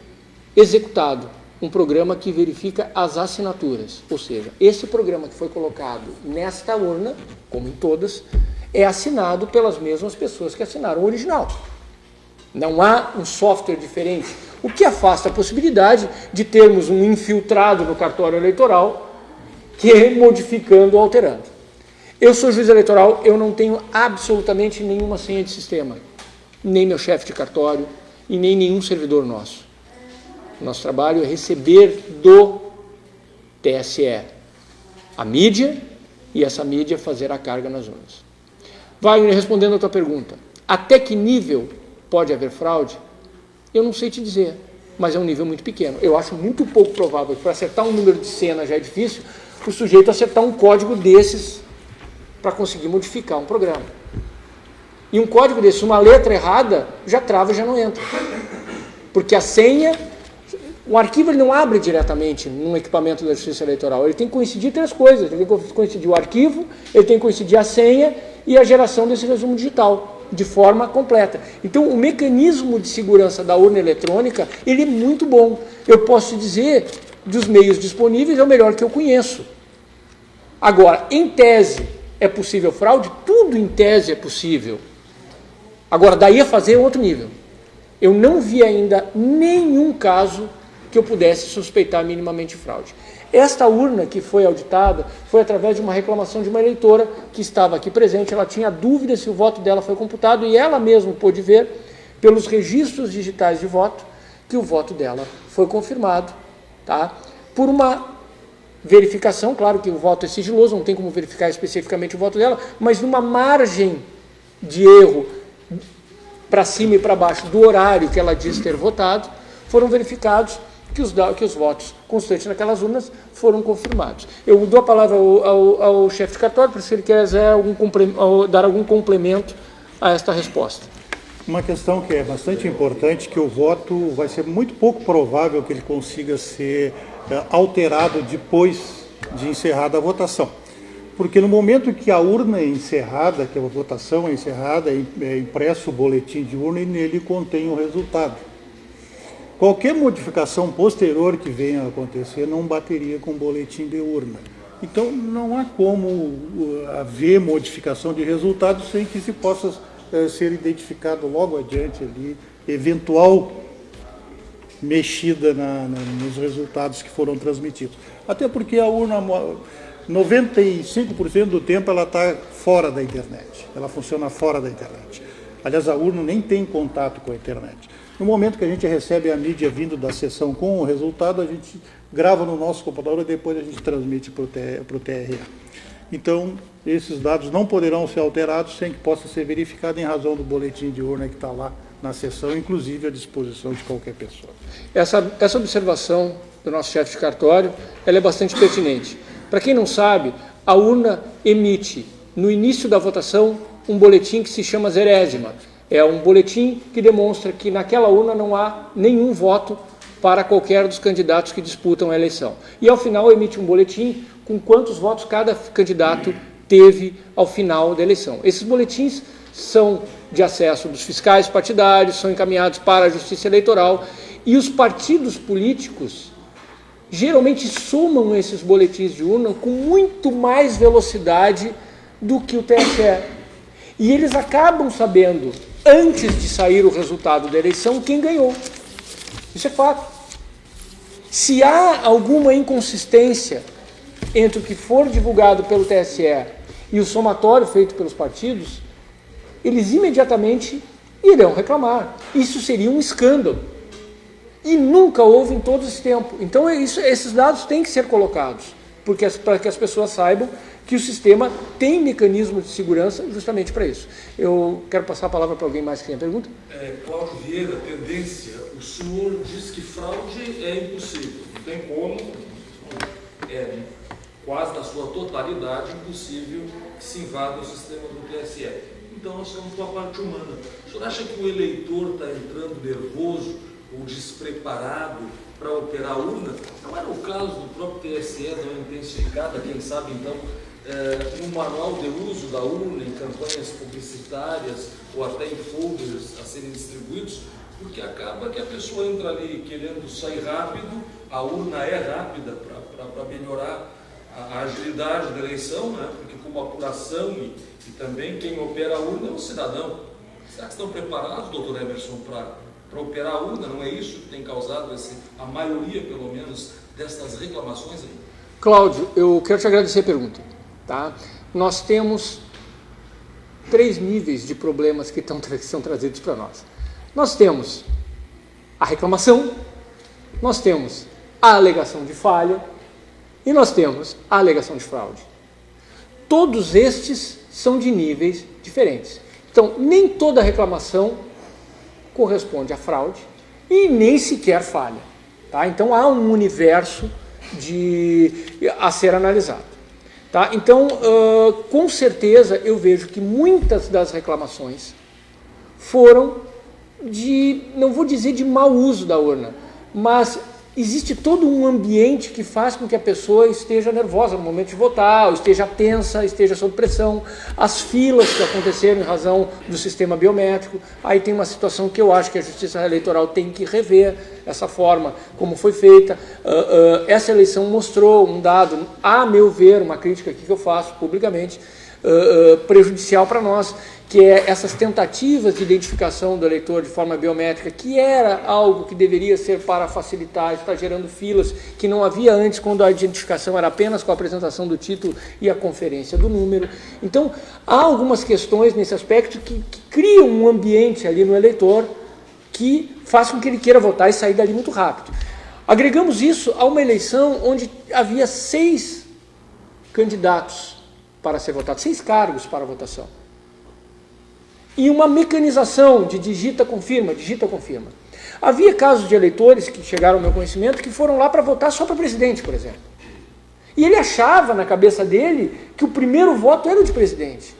executado um programa que verifica as assinaturas. Ou seja, esse programa que foi colocado nesta urna, como em todas, é assinado pelas mesmas pessoas que assinaram o original. Não há um software diferente, o que afasta a possibilidade de termos um infiltrado no cartório eleitoral que é modificando ou alterando. Eu sou juiz eleitoral, eu não tenho absolutamente nenhuma senha de sistema, nem meu chefe de cartório e nem nenhum servidor nosso. Nosso trabalho é receber do TSE a mídia e essa mídia fazer a carga nas urnas. Wagner, respondendo a tua pergunta, até que nível pode haver fraude? Eu não sei te dizer, mas é um nível muito pequeno. Eu acho muito pouco provável que para acertar um número de cena já é difícil, o sujeito acertar um código desses para conseguir modificar um programa. E um código desse, uma letra errada, já trava e já não entra. Porque a senha, o arquivo ele não abre diretamente num equipamento da Justiça Eleitoral, ele tem que coincidir 3 coisas, ele tem que coincidir o arquivo, ele tem que coincidir a senha e a geração desse resumo digital, de forma completa. Então, o mecanismo de segurança da urna eletrônica, ele é muito bom. Eu posso dizer, dos meios disponíveis, é o melhor que eu conheço. Agora, em tese, é possível fraude? Tudo em tese é possível. Agora, daí a fazer outro nível. Eu não vi ainda nenhum caso que eu pudesse suspeitar minimamente fraude. Esta urna que foi auditada foi através de uma reclamação de uma eleitora que estava aqui presente, ela tinha dúvida se o voto dela foi computado e ela mesma pôde ver, pelos registros digitais de voto, que o voto dela foi confirmado, tá? Por uma verificação, claro que o voto é sigiloso, não tem como verificar especificamente o voto dela, mas numa margem de erro para cima e para baixo do horário que ela diz ter votado, foram verificados que os votos constantes naquelas urnas foram confirmados. Eu dou a palavra ao chefe de cartório, para se ele quiser dar algum complemento a esta resposta. Uma questão que é bastante importante, que o voto vai ser muito pouco provável que ele consiga ser alterado depois de encerrada a votação. Porque no momento que a urna é encerrada, que a votação é encerrada, é impresso o boletim de urna e nele contém o resultado. Qualquer modificação posterior que venha a acontecer não bateria com o boletim de urna. Então não há como haver modificação de resultado sem que se possa ser identificado logo adiante ali eventual mexida nos resultados que foram transmitidos. Até porque a urna, 95% do tempo, ela está fora da internet. Ela funciona fora da internet. Aliás, a urna nem tem contato com a internet. No momento que a gente recebe a mídia vindo da sessão com o resultado, a gente grava no nosso computador e depois a gente transmite para o TRE. Então, esses dados não poderão ser alterados sem que possa ser verificado em razão do boletim de urna que está lá na sessão, inclusive à disposição de qualquer pessoa. Essa observação do nosso chefe de cartório, ela é bastante pertinente. Para quem não sabe, a urna emite, no início da votação, um boletim que se chama zerésima. É um boletim que demonstra que naquela urna não há nenhum voto para qualquer dos candidatos que disputam a eleição. E ao final emite um boletim com quantos votos cada candidato teve ao final da eleição. Esses boletins são de acesso dos fiscais partidários, são encaminhados para a Justiça Eleitoral e os partidos políticos geralmente somam esses boletins de urna com muito mais velocidade do que o TSE. E eles acabam sabendo, antes de sair o resultado da eleição, quem ganhou. Isso é fato. Se há alguma inconsistência entre o que for divulgado pelo TSE e o somatório feito pelos partidos, eles imediatamente irão reclamar. Isso seria um escândalo. E nunca houve em todo esse tempo. Então esses dados têm que ser colocados, para que as pessoas saibam que o sistema tem mecanismos de segurança justamente para isso. Eu quero passar a palavra para alguém mais que tenha pergunta. Cláudio Vieira, tendência. O senhor diz que fraude é impossível. Não tem como, quase na sua totalidade, impossível que se invada o sistema do TSE. Então nós estamos com a parte humana. O senhor acha que o eleitor está entrando nervoso ou despreparado para operar a urna? Não era o caso do próprio TSE dar uma intensificada, quem sabe então, no manual de uso da urna, em campanhas publicitárias ou até em folders a serem distribuídos, porque acaba que a pessoa entra ali querendo sair rápido, a urna é rápida para melhorar a agilidade da eleição, né? Porque como apuração e também quem opera a urna é o cidadão. Será que estão preparados, doutor Emerson, para operar a urna? Não é isso que tem causado a maioria, pelo menos, destas reclamações aí? Cláudio, eu quero te agradecer a pergunta. Tá? Nós temos 3 níveis de problemas que são trazidos para nós. Nós temos a reclamação, nós temos a alegação de falha e nós temos a alegação de fraude. Todos estes são de níveis diferentes. Então, nem toda reclamação corresponde à fraude e nem sequer falha. Tá? Então, há um universo a ser analisado. Tá? Então, com certeza, eu vejo que muitas das reclamações foram não vou dizer de mau uso da urna, mas existe todo um ambiente que faz com que a pessoa esteja nervosa no momento de votar, ou esteja tensa, esteja sob pressão, as filas que aconteceram em razão do sistema biométrico. Aí tem uma situação que eu acho que a Justiça Eleitoral tem que rever essa forma como foi feita. Essa eleição mostrou um dado, a meu ver, uma crítica aqui que eu faço publicamente, prejudicial para nós, que é essas tentativas de identificação do eleitor de forma biométrica, que era algo que deveria ser para facilitar, está gerando filas que não havia antes, quando a identificação era apenas com a apresentação do título e a conferência do número. Então, há algumas questões nesse aspecto que criam um ambiente ali no eleitor que faz com que ele queira votar e sair dali muito rápido. Agregamos isso a uma eleição onde havia 6 candidatos para ser votados, 6 cargos para votação. E uma mecanização de digita, confirma. Havia casos de eleitores que chegaram ao meu conhecimento que foram lá para votar só para presidente, por exemplo. E ele achava na cabeça dele que o primeiro voto era o de presidente.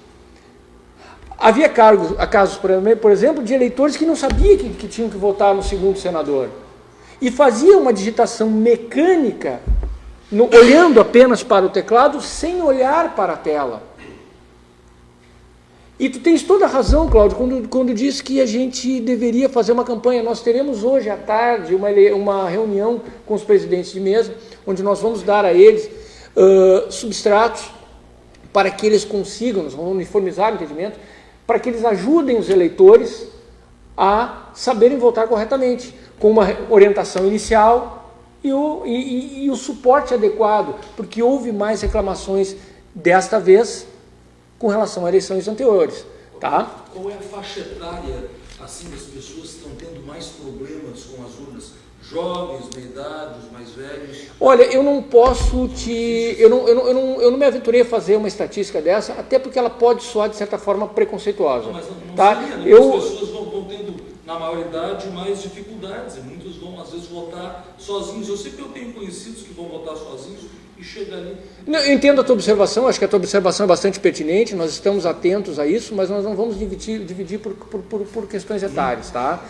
Havia casos, por exemplo, de eleitores que não sabiam que tinham que votar no segundo senador. E fazia uma digitação mecânica, olhando apenas para o teclado, sem olhar para a tela. E tu tens toda a razão, Cláudio, quando diz que a gente deveria fazer uma campanha. Nós teremos hoje à tarde uma reunião com os presidentes de mesa, onde nós vamos dar a eles substratos para que eles consigam, nós vamos uniformizar o entendimento, para que eles ajudem os eleitores a saberem votar corretamente, com uma orientação inicial e o suporte adequado, porque houve mais reclamações desta vez com relação a eleições anteriores. Tá? Qual é a faixa etária assim, das pessoas que estão tendo mais problemas com as urnas? Jovens, meia idade, os mais velhos? Olha, eu não posso eu não me aventurei a fazer uma estatística dessa, até porque ela pode soar de certa forma preconceituosa. Não, mas não tá? seria, né? As pessoas vão tendo na maioridade, mais dificuldades, e muitos vão, às vezes, votar sozinhos. Eu sei que eu tenho conhecidos que vão votar sozinhos e chegam ali... Não, eu entendo a tua observação, acho que a tua observação é bastante pertinente, nós estamos atentos a isso, mas nós não vamos dividir por questões etárias, tá?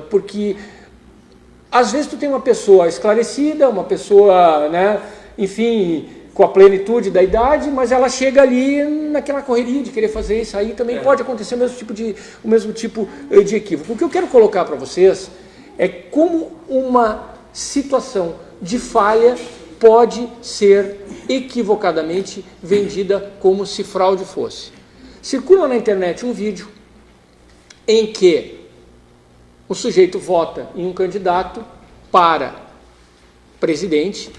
Porque, às vezes, tu tem uma pessoa esclarecida, uma pessoa, né, enfim, com a plenitude da idade, mas ela chega ali naquela correria de querer fazer isso aí, também pode acontecer o mesmo tipo de equívoco. O que eu quero colocar para vocês é como uma situação de falha pode ser equivocadamente vendida como se fraude fosse. Circula na internet um vídeo em que o sujeito vota em um candidato para presidente,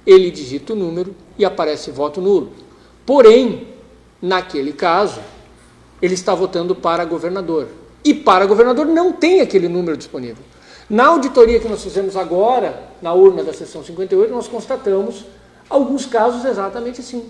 ele digita o número e aparece voto nulo. Porém, naquele caso, ele está votando para governador. E para governador não tem aquele número disponível. Na auditoria que nós fizemos agora, na urna da seção 58, nós constatamos alguns casos exatamente assim,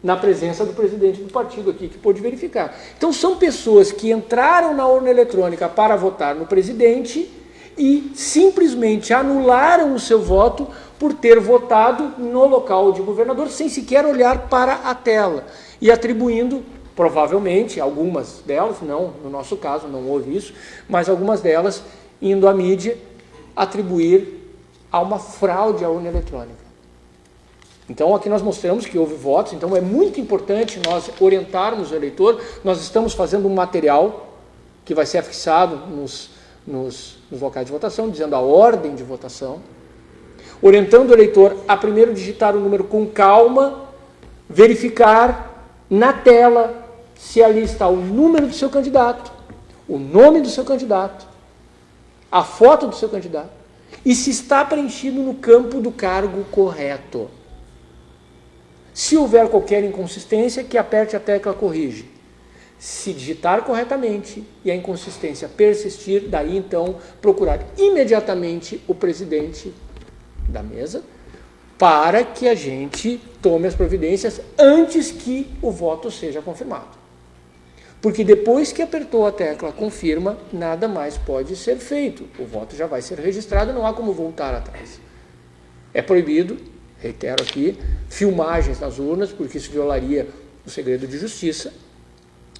na presença do presidente do partido aqui, que pôde verificar. Então, são pessoas que entraram na urna eletrônica para votar no presidente e simplesmente anularam o seu voto por ter votado no local de governador sem sequer olhar para a tela e atribuindo, provavelmente, algumas delas, não, no nosso caso não houve isso, mas algumas delas indo à mídia atribuir a uma fraude à urna eletrônica. Então aqui nós mostramos que houve votos, então é muito importante nós orientarmos o eleitor. Nós estamos fazendo um material que vai ser afixado nos locais de votação, dizendo a ordem de votação, orientando o eleitor a primeiro digitar o número com calma, verificar na tela se ali está o número do seu candidato, o nome do seu candidato, a foto do seu candidato e se está preenchido no campo do cargo correto. Se houver qualquer inconsistência, que aperte a tecla corrige. Se digitar corretamente e a inconsistência persistir, daí então procurar imediatamente o presidente da mesa para que a gente tome as providências antes que o voto seja confirmado. Porque depois que apertou a tecla confirma, nada mais pode ser feito. O voto já vai ser registrado, não há como voltar atrás. É proibido, reitero aqui, filmagens nas urnas, porque isso violaria o segredo de justiça,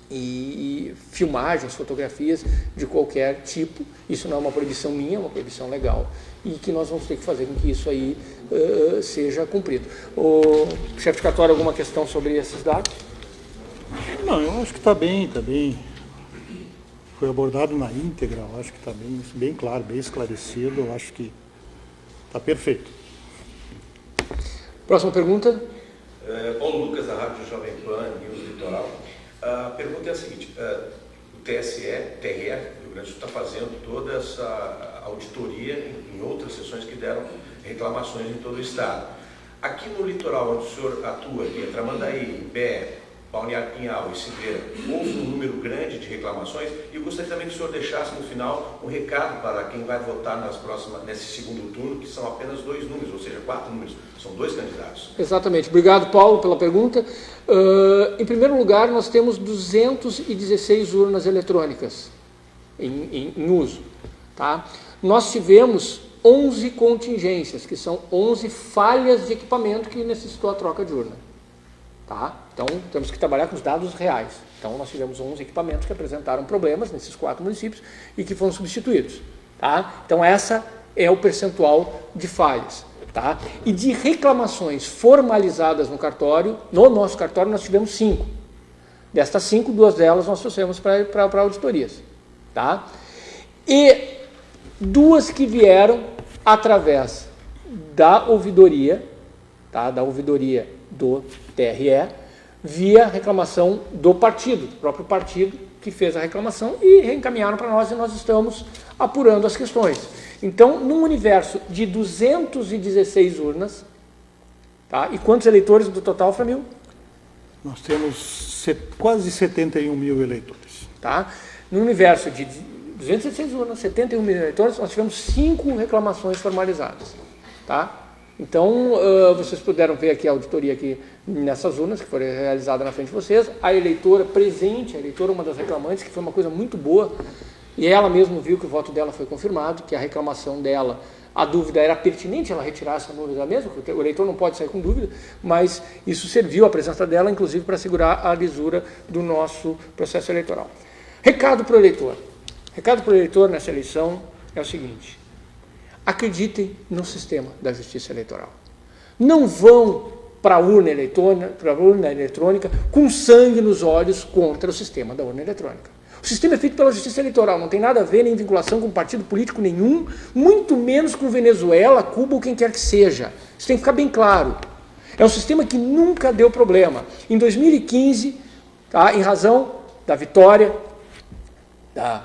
e filmagens, fotografias de qualquer tipo. Isso não é uma proibição minha, é uma proibição legal, e que nós vamos ter que fazer com que isso aí seja cumprido. O chefe de cartório, alguma questão sobre esses dados? Não, eu acho que está bem, foi abordado na íntegra, eu acho que está bem claro, bem esclarecido, eu acho que está perfeito. Próxima pergunta. Paulo Lucas, da Rádio Jovem Pan, News Litoral. A pergunta é a seguinte, o TSE, TRE, Rio Grande do Sul, está fazendo toda essa auditoria em outras sessões que deram reclamações em todo o estado. Aqui no litoral, onde o senhor atua, que é Tramandaí, Imbé, Balneário Pinhal e Cidreira, houve um número grande de reclamações, e eu gostaria também que o senhor deixasse no final um recado para quem vai votar nesse segundo turno, que são apenas 2 números, ou seja, 4 números, são 2 candidatos. Exatamente. Obrigado, Paulo, pela pergunta. Em primeiro lugar, nós temos 216 urnas eletrônicas em uso. Tá? Nós tivemos 11 contingências, que são 11 falhas de equipamento que necessitou a troca de urna. Tá? Então, temos que trabalhar com os dados reais. Então, nós tivemos 11 equipamentos que apresentaram problemas nesses 4 municípios e que foram substituídos. Tá? Então, essa é o percentual de falhas. Tá? E de reclamações formalizadas no cartório, no nosso cartório, nós tivemos 5. Destas 5, 2 delas nós trouxemos para auditorias. Tá? E 2 que vieram através da ouvidoria, tá? Da ouvidoria do TRE, via reclamação do partido, do próprio partido que fez a reclamação, e reencaminharam para nós, e nós estamos apurando as questões. Então, num universo de 216 urnas, tá? E quantos eleitores do total, Framil? Nós temos quase 71 mil eleitores. Tá? No universo de 216 urnas, 71 mil eleitores, nós tivemos 5 reclamações formalizadas. Tá? Então, vocês puderam ver aqui a auditoria aqui nessas urnas, que foram realizadas na frente de vocês. A eleitora presente, a eleitora, uma das reclamantes, que foi uma coisa muito boa, e ela mesma viu que o voto dela foi confirmado, que a reclamação dela, a dúvida era pertinente ela retirar essa dúvida mesmo, porque o eleitor não pode sair com dúvida, mas isso serviu, a presença dela, inclusive, para assegurar a lisura do nosso processo eleitoral. Recado para o eleitor. Recado para o eleitor nessa eleição é o seguinte: acreditem no sistema da justiça eleitoral. Não vão para a urna eletrônica com sangue nos olhos contra o sistema da urna eletrônica. O sistema é feito pela justiça eleitoral, não tem nada a ver nem vinculação com partido político nenhum, muito menos com Venezuela, Cuba ou quem quer que seja. Isso tem que ficar bem claro. É um sistema que nunca deu problema. Em 2015, tá, em razão da vitória da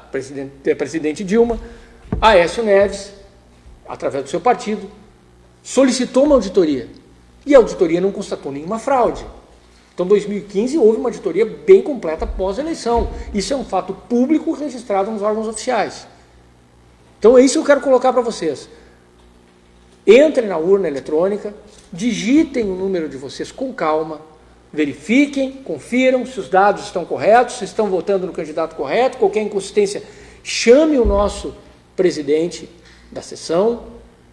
presidente Dilma, Aécio Neves, através do seu partido, solicitou uma auditoria. E a auditoria não constatou nenhuma fraude. Então, em 2015, houve uma auditoria bem completa pós-eleição. Isso é um fato público registrado nos órgãos oficiais. Então, é isso que eu quero colocar para vocês. Entrem na urna eletrônica, digitem o número de vocês com calma, verifiquem, confiram se os dados estão corretos, se estão votando no candidato correto, qualquer inconsistência, chame o nosso presidente da sessão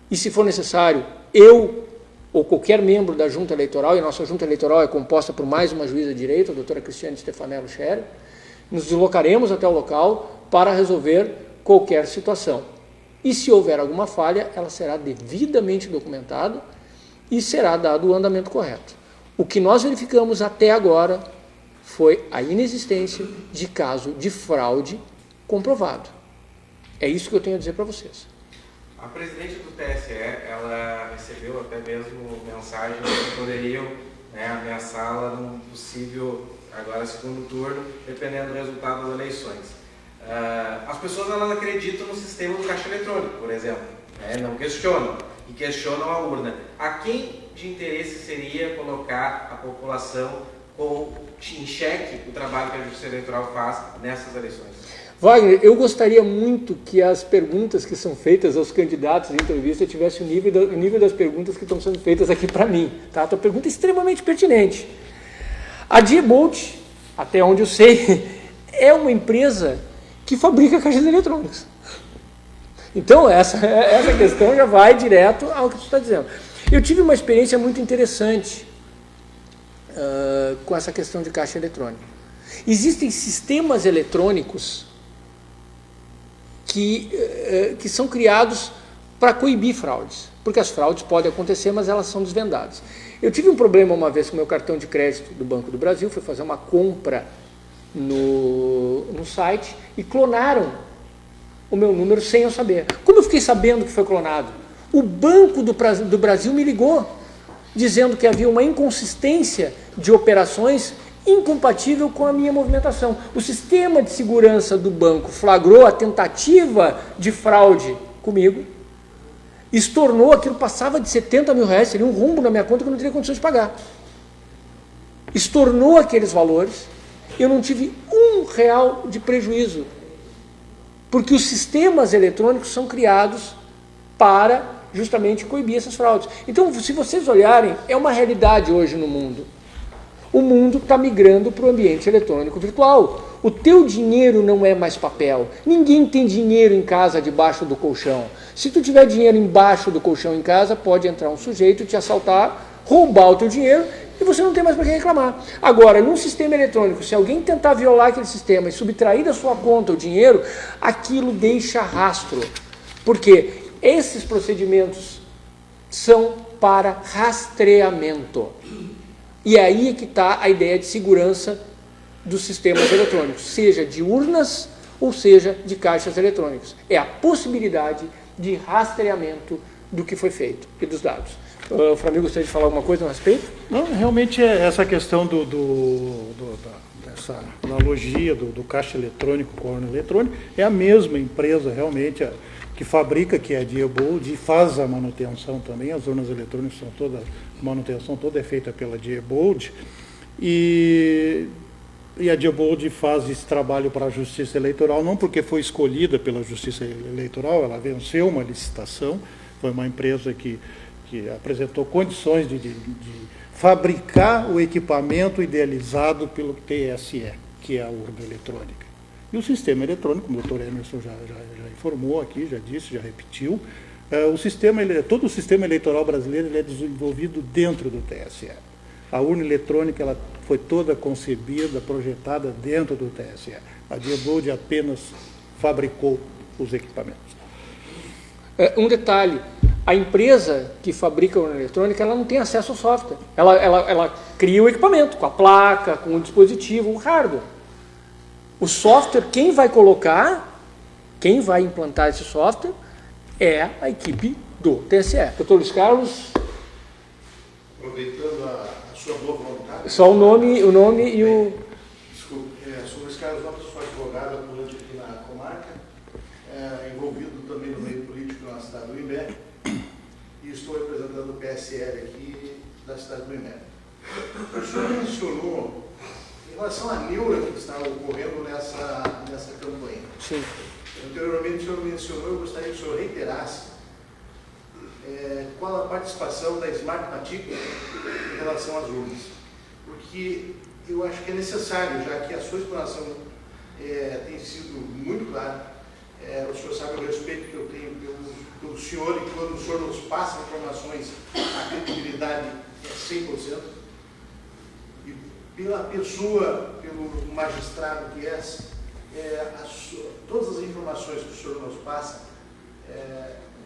e, se for necessário, eu ou qualquer membro da junta eleitoral, e a nossa junta eleitoral é composta por mais uma juíza de direito, a doutora Cristiane Stefanello Scherer, nos deslocaremos até o local para resolver qualquer situação. E se houver alguma falha, ela será devidamente documentada e será dado o andamento correto. O que nós verificamos até agora foi a inexistência de caso de fraude comprovado. É isso que eu tenho a dizer para vocês. A presidente do TSE, ela recebeu até mesmo mensagens que poderiam, né, ameaçá-la num possível, agora, segundo turno, dependendo do resultado das eleições. As pessoas, elas acreditam no sistema do caixa eletrônico, por exemplo, né, não questionam, e questionam a urna. A quem de interesse seria colocar a população em xeque o trabalho que a Justiça Eleitoral faz nessas eleições? Wagner, eu gostaria muito que as perguntas que são feitas aos candidatos em entrevista tivessem o nível das perguntas que estão sendo feitas aqui para mim. Tá? A tua pergunta é extremamente pertinente. A Diebold, até onde eu sei, é uma empresa que fabrica caixas eletrônicas. Então, essa questão já vai direto ao que tu está dizendo. Eu tive uma experiência muito interessante com essa questão de caixa eletrônica. Existem sistemas eletrônicos que são criados para coibir fraudes, porque as fraudes podem acontecer, mas elas são desvendadas. Eu tive um problema uma vez com o meu cartão de crédito do Banco do Brasil, fui fazer uma compra no site e clonaram o meu número sem eu saber. Como eu fiquei sabendo que foi clonado? O Banco do Brasil me ligou, dizendo que havia uma inconsistência de operações incompatível com a minha movimentação. O sistema de segurança do banco flagrou a tentativa de fraude comigo, estornou aquilo, passava de 70 mil reais, seria um rombo na minha conta que eu não teria condições de pagar. Estornou aqueles valores, eu não tive R$1 de prejuízo, porque os sistemas eletrônicos são criados para justamente coibir essas fraudes. Então, se vocês olharem, é uma realidade hoje no mundo. O mundo está migrando para o ambiente eletrônico virtual. O teu dinheiro não é mais papel. Ninguém tem dinheiro em casa debaixo do colchão. Se tu tiver dinheiro embaixo do colchão em casa, pode entrar um sujeito, te assaltar, roubar o teu dinheiro e você não tem mais para quem reclamar. Agora, num sistema eletrônico, se alguém tentar violar aquele sistema e subtrair da sua conta o dinheiro, aquilo deixa rastro. Porque esses procedimentos são para rastreamento. E é aí que está a ideia de segurança dos sistemas eletrônicos, seja de urnas ou seja de caixas eletrônicas. É a possibilidade de rastreamento do que foi feito e dos dados. O Flamir gostaria de falar alguma coisa a respeito? Não, realmente essa questão dessa analogia do caixa eletrônico com a urna eletrônica é a mesma empresa realmente que fabrica, que é a Diebold, e faz a manutenção também. As urnas eletrônicas são toda, a manutenção toda é feita pela Diebold, e a Diebold faz esse trabalho para a Justiça Eleitoral, não porque foi escolhida pela Justiça Eleitoral, ela venceu uma licitação, foi uma empresa que apresentou condições de fabricar o equipamento idealizado pelo TSE, que é a urna eletrônica. E o sistema eletrônico, como o doutor Emerson já informou aqui, já disse, já repetiu, todo o sistema eleitoral brasileiro ele é desenvolvido dentro do TSE. A urna eletrônica ela foi toda concebida, projetada dentro do TSE. A Diebold apenas fabricou os equipamentos. Um detalhe, a empresa que fabrica a urna eletrônica ela não tem acesso ao software. Ela cria o equipamento, com a placa, com o dispositivo, o hardware. O software, quem vai colocar, quem vai implantar esse software é a equipe do TSE. Dr. Luiz Carlos. Aproveitando a sua boa vontade. Só o nome e o... Desculpe, sou Luiz Carlos Lopes, sou advogado atuante aqui na comarca, envolvido também no meio político na cidade do Imbé, e estou representando o PSL aqui da cidade do Imbé. O senhor mencionou em relação à neura que está ocorrendo nessa campanha. Sim. Anteriormente o senhor mencionou, eu gostaria que o senhor reiterasse qual a participação da Smart Matrícula em relação às urnas. Porque eu acho que é necessário, já que a sua explanação tem sido muito clara, o senhor sabe o respeito que eu tenho pelo senhor, e quando o senhor nos passa informações, a credibilidade é 100%. E pela pessoa, pelo magistrado que é, todas as informações que o senhor nos passa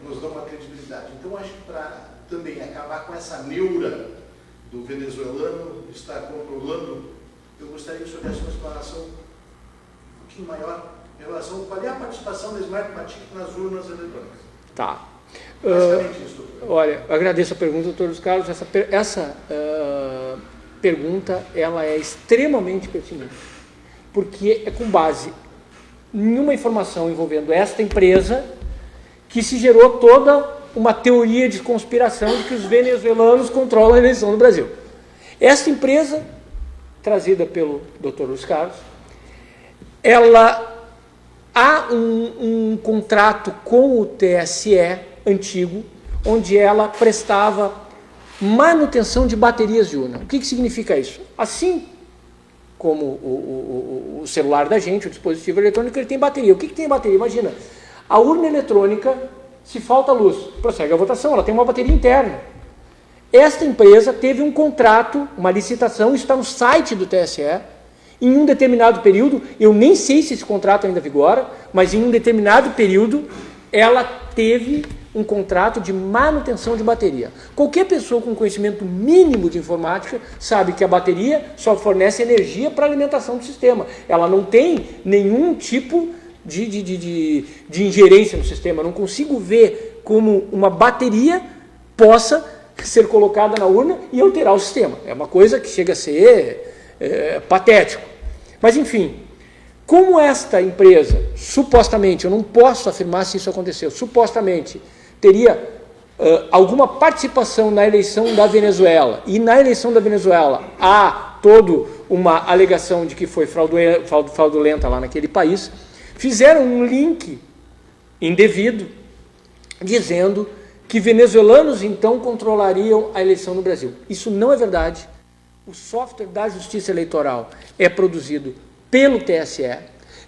nos dão uma credibilidade. Então, acho que para também acabar com essa neura do venezuelano estar controlando, eu gostaria que o senhor desse uma explanação um pouquinho maior em relação a qual é a participação da Smart Matrícula nas urnas eletrônicas. Tá. Basicamente isso, doutor. Olha, agradeço a pergunta, doutor Luiz Carlos. Essa pergunta ela é extremamente pertinente, porque é com base em uma informação envolvendo esta empresa que se gerou toda uma teoria de conspiração de que os venezuelanos controlam a eleição no Brasil. Esta empresa, trazida pelo Dr. Luiz Carlos, ela há um contrato com o TSE antigo, onde ela prestava manutenção de baterias de urna. O que significa isso? Assim como o celular da gente, o dispositivo eletrônico, ele tem bateria. O que tem bateria? Imagina, a urna eletrônica, se falta luz, prossegue a votação, ela tem uma bateria interna. Esta empresa teve um contrato, uma licitação, está no site do TSE, em um determinado período, eu nem sei se esse contrato ainda vigora, mas em um determinado período, ela teve um contrato de manutenção de bateria. Qualquer pessoa com conhecimento mínimo de informática sabe que a bateria só fornece energia para a alimentação do sistema. Ela não tem nenhum tipo de ingerência no sistema. Eu não consigo ver como uma bateria possa ser colocada na urna e alterar o sistema. É uma coisa que chega a ser patético. Mas, enfim, como esta empresa, supostamente, eu não posso afirmar se isso aconteceu, supostamente teria alguma participação na eleição da Venezuela, e na eleição da Venezuela há toda uma alegação de que foi fraudulenta lá naquele país, fizeram um link indevido dizendo que venezuelanos então controlariam a eleição no Brasil. Isso não é verdade. O software da Justiça Eleitoral é produzido pelo TSE,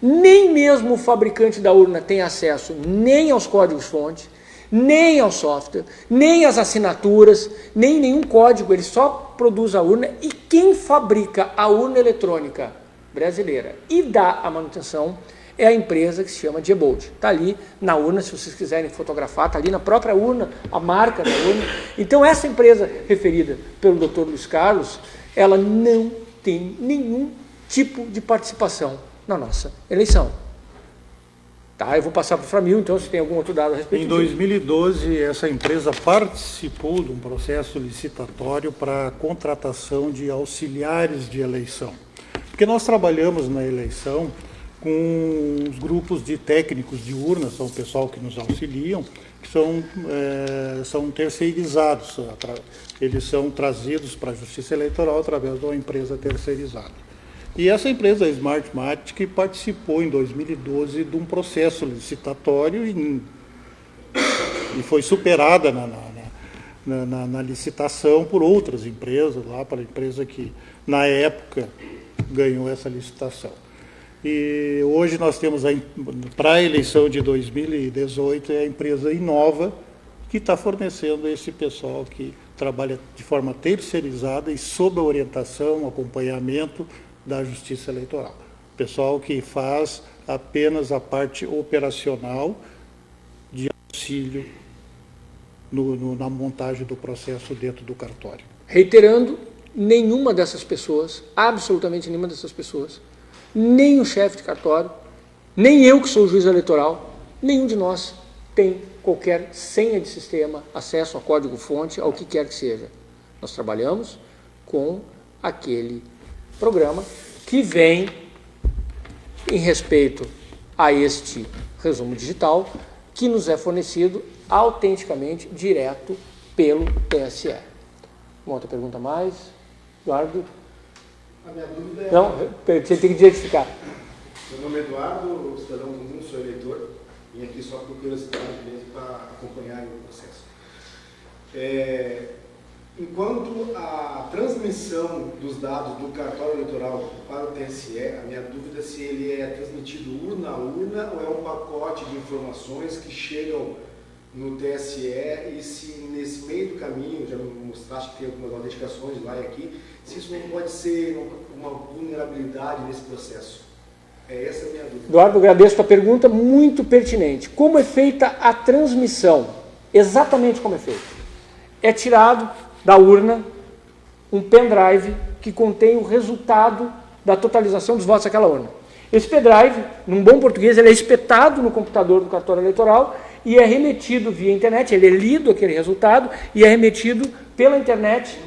nem mesmo o fabricante da urna tem acesso nem aos códigos-fonte, nem ao software, nem às assinaturas, nem nenhum código, ele só produz a urna, e quem fabrica a urna eletrônica brasileira e dá a manutenção é a empresa que se chama Diebold. Está ali na urna, se vocês quiserem fotografar, está ali na própria urna, a marca da urna. Então, essa empresa referida pelo Dr. Luiz Carlos, ela não tem nenhum tipo de participação na nossa eleição. Tá, eu vou passar para o Framil, então, se tem algum outro dado a respeito disso. Em 2012, essa empresa participou de um processo licitatório para a contratação de auxiliares de eleição. Porque nós trabalhamos na eleição com os grupos de técnicos de urna, são o pessoal que nos auxiliam, que são terceirizados. Eles são trazidos para a Justiça Eleitoral através de uma empresa terceirizada. E essa empresa, a Smartmatic, participou em 2012 de um processo licitatório e foi superada na licitação por outras empresas, lá para a empresa que, na época, ganhou essa licitação. E hoje nós temos, para a eleição de 2018, a empresa Inova, que está fornecendo esse pessoal que trabalha de forma terceirizada e sob a orientação, acompanhamento da Justiça Eleitoral. Pessoal que faz apenas a parte operacional de auxílio na montagem do processo dentro do cartório. Reiterando, nenhuma dessas pessoas, absolutamente nenhuma dessas pessoas, nem o chefe de cartório, nem eu que sou o juiz eleitoral, nenhum de nós tem qualquer senha de sistema, acesso a código-fonte, ao que quer que seja. Nós trabalhamos com aquele programa que vem em respeito a este resumo digital, que nos é fornecido autenticamente, direto, pelo TSE. Uma outra pergunta mais? Eduardo? A minha dúvida é... Não, você tem que identificar. Meu nome é Eduardo, cidadão comum, sou eleitor, vim aqui só por curiosidade mesmo para acompanhar o processo. Enquanto a transmissão dos dados do cartório eleitoral para o TSE, a minha dúvida é se ele é transmitido urna a urna ou é um pacote de informações que chegam no TSE e se nesse meio do caminho, já mostraste que tem algumas autenticações lá e aqui, se isso não pode ser uma vulnerabilidade nesse processo. Essa é a minha dúvida. Eduardo, agradeço a tua pergunta, muito pertinente. Como é feita a transmissão? Exatamente como é feito. É tirado da urna um pendrive que contém o resultado da totalização dos votos daquela urna. Esse pendrive, num bom português, ele é espetado no computador do cartório eleitoral e é remetido via internet, ele é lido aquele resultado e é remetido pela internet,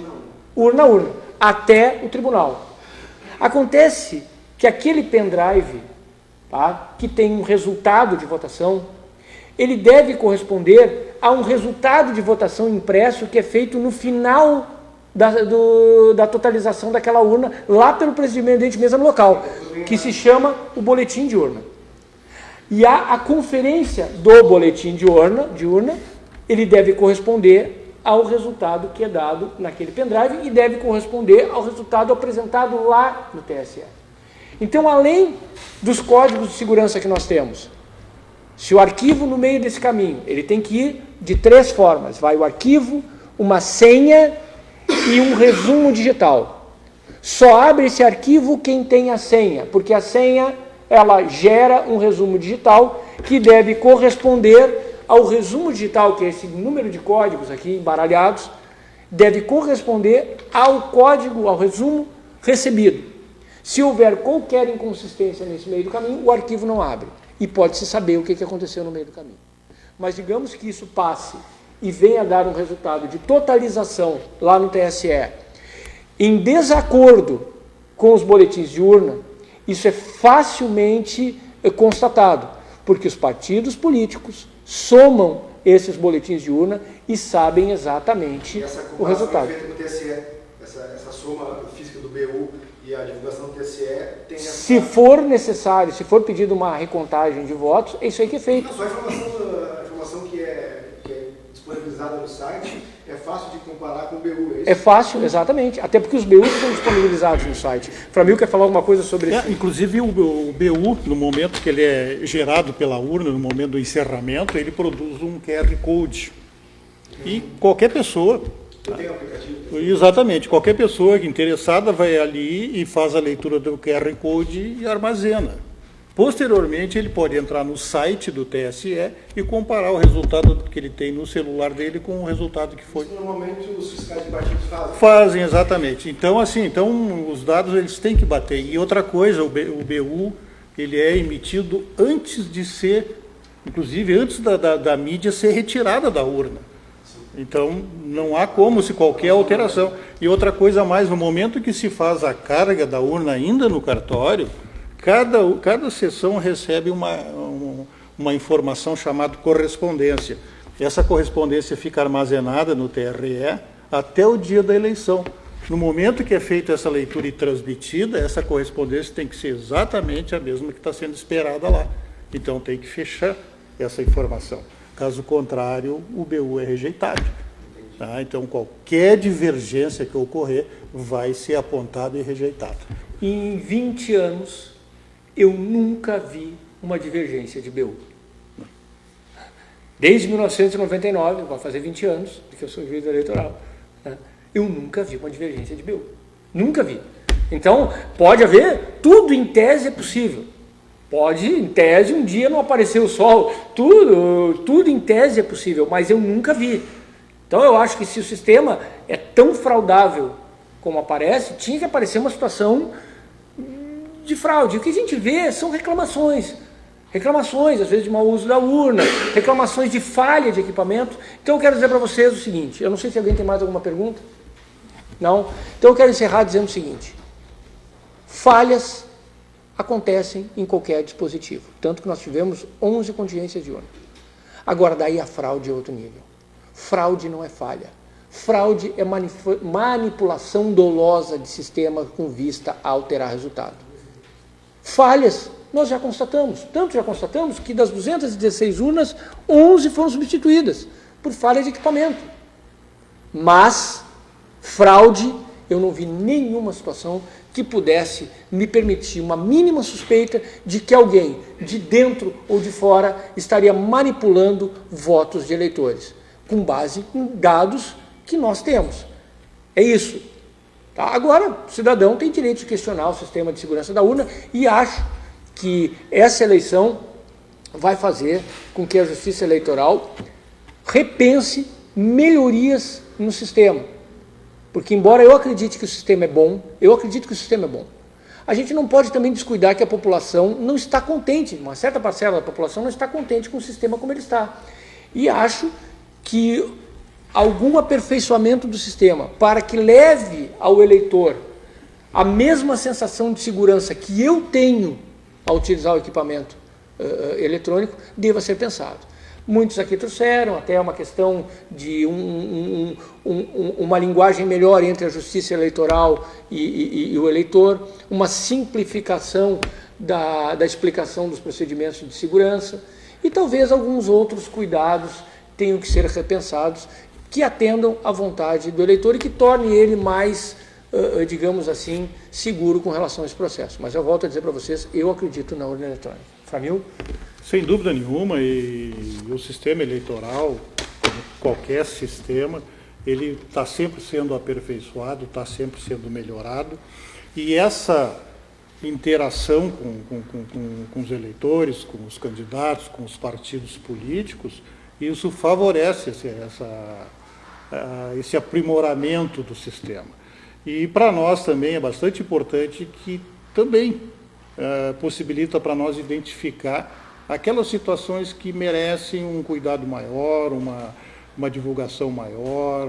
urna a urna, até o tribunal. Acontece que aquele pendrive, tá, que tem um resultado de votação, ele deve corresponder a um resultado de votação impresso que é feito no final da totalização daquela urna, lá pelo presidente de mesa no local, que se chama o boletim de urna. E a conferência do boletim de urna, ele deve corresponder ao resultado que é dado naquele pendrive e deve corresponder ao resultado apresentado lá no TSE. Então, além dos códigos de segurança que nós temos, se o arquivo no meio desse caminho, ele tem que ir de 3 formas. Vai o arquivo, uma senha e um resumo digital. Só abre esse arquivo quem tem a senha, porque a senha, ela gera um resumo digital que deve corresponder ao resumo digital, que é esse número de códigos aqui embaralhados, deve corresponder ao código, ao resumo recebido. Se houver qualquer inconsistência nesse meio do caminho, o arquivo não abre. E pode-se saber o que aconteceu no meio do caminho. Mas digamos que isso passe e venha dar um resultado de totalização lá no TSE, em desacordo com os boletins de urna, isso é facilmente constatado, porque os partidos políticos somam esses boletins de urna e sabem exatamente o resultado. Feita no TSE, essa soma física do BU e a divulgação do TSE tem essa... Se for necessário, se for pedido uma recontagem de votos, é isso aí que é feito. Não, só a informação que é disponibilizada no site é fácil de comparar com o BU, é isso? É fácil, exatamente. Até porque os BUs são disponibilizados no site. Framil quer falar alguma coisa sobre isso? Inclusive o BU, no momento que ele é gerado pela urna, no momento do encerramento, ele produz um QR Code. E qualquer pessoa... Tem um aplicativo? Exatamente. Qualquer pessoa interessada vai ali e faz a leitura do QR Code e armazena. Posteriormente, ele pode entrar no site do TSE e comparar o resultado que ele tem no celular dele com o resultado que foi. Isso normalmente os fiscais de partidos fazem. Fazem, exatamente. Então, os dados eles têm que bater. E outra coisa, o BU ele é emitido antes de ser, inclusive antes da mídia ser retirada da urna. Então, não há como se qualquer alteração. E outra coisa a mais, no momento que se faz a carga da urna ainda no cartório, cada sessão recebe uma informação chamada correspondência. Essa correspondência fica armazenada no TRE até o dia da eleição. No momento que é feita essa leitura e transmitida, essa correspondência tem que ser exatamente a mesma que está sendo esperada lá. Então, tem que fechar essa informação. Caso contrário, o BU é rejeitado. Tá? Então, qualquer divergência que ocorrer vai ser apontada e rejeitada. Em 20 anos, eu nunca vi uma divergência de BU. Desde 1999, vai fazer 20 anos que eu sou juiz eleitoral, né? Eu nunca vi uma divergência de BU. Nunca vi. Então, pode haver, tudo em tese é possível. Pode, em tese, um dia não aparecer o sol, tudo em tese é possível, mas eu nunca vi. Então eu acho que se o sistema é tão fraudável como aparece, tinha que aparecer uma situação de fraude. O que a gente vê são reclamações. Reclamações, às vezes, de mau uso da urna, reclamações de falha de equipamento. Então eu quero dizer para vocês o seguinte, eu não sei se alguém tem mais alguma pergunta. Não? Então eu quero encerrar dizendo o seguinte, falhas acontecem em qualquer dispositivo, tanto que nós tivemos 11 contingências de urna. Agora, daí a fraude é outro nível. Fraude não é falha. Fraude é manipulação dolosa de sistema com vista a alterar resultado. Falhas, nós já constatamos. Tanto já constatamos que das 216 urnas, 11 foram substituídas por falha de equipamento. Mas, fraude, eu não vi nenhuma situação que pudesse me permitir uma mínima suspeita de que alguém, de dentro ou de fora, estaria manipulando votos de eleitores, com base em dados que nós temos. É isso. Tá? Agora, o cidadão tem direito de questionar o sistema de segurança da urna e acho que essa eleição vai fazer com que a Justiça Eleitoral repense melhorias no sistema. Porque, embora eu acredite que o sistema é bom, a gente não pode também descuidar que a população não está contente, uma certa parcela da população não está contente com o sistema como ele está. E acho que algum aperfeiçoamento do sistema para que leve ao eleitor a mesma sensação de segurança que eu tenho ao utilizar o equipamento eletrônico deva ser pensado. Muitos aqui trouxeram até uma questão de uma linguagem melhor entre a justiça eleitoral e o eleitor, uma simplificação da explicação dos procedimentos de segurança e talvez alguns outros cuidados tenham que ser repensados que atendam à vontade do eleitor e que torne ele mais, digamos assim, seguro com relação a esse processo. Mas eu volto a dizer para vocês, eu acredito na urna eletrônica. Framil? Sem dúvida nenhuma, e o sistema eleitoral, qualquer sistema, ele está sempre sendo aperfeiçoado, está sempre sendo melhorado, e essa interação com os eleitores, com os candidatos, com os partidos políticos, isso favorece esse aprimoramento do sistema. E para nós também é bastante importante que também possibilita para nós identificar aquelas situações que merecem um cuidado maior, uma divulgação maior,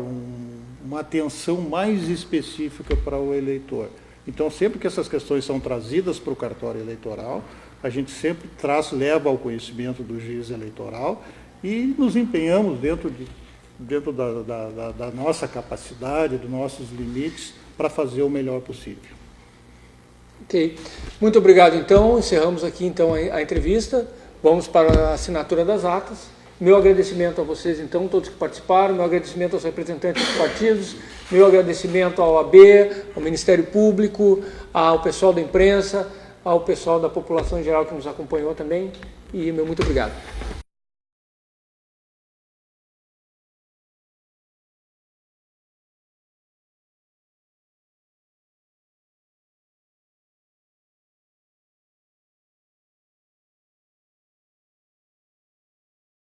uma atenção mais específica para o eleitor. Então, sempre que essas questões são trazidas para o cartório eleitoral, a gente sempre leva ao conhecimento do juiz eleitoral e nos empenhamos dentro da nossa capacidade, dos nossos limites, para fazer o melhor possível. Ok. Muito obrigado, então. Encerramos aqui, então, a entrevista. Vamos para a assinatura das atas. Meu agradecimento a vocês, então, todos que participaram, meu agradecimento aos representantes dos partidos, meu agradecimento ao OAB, ao Ministério Público, ao pessoal da imprensa, ao pessoal da população em geral que nos acompanhou também, e meu muito obrigado.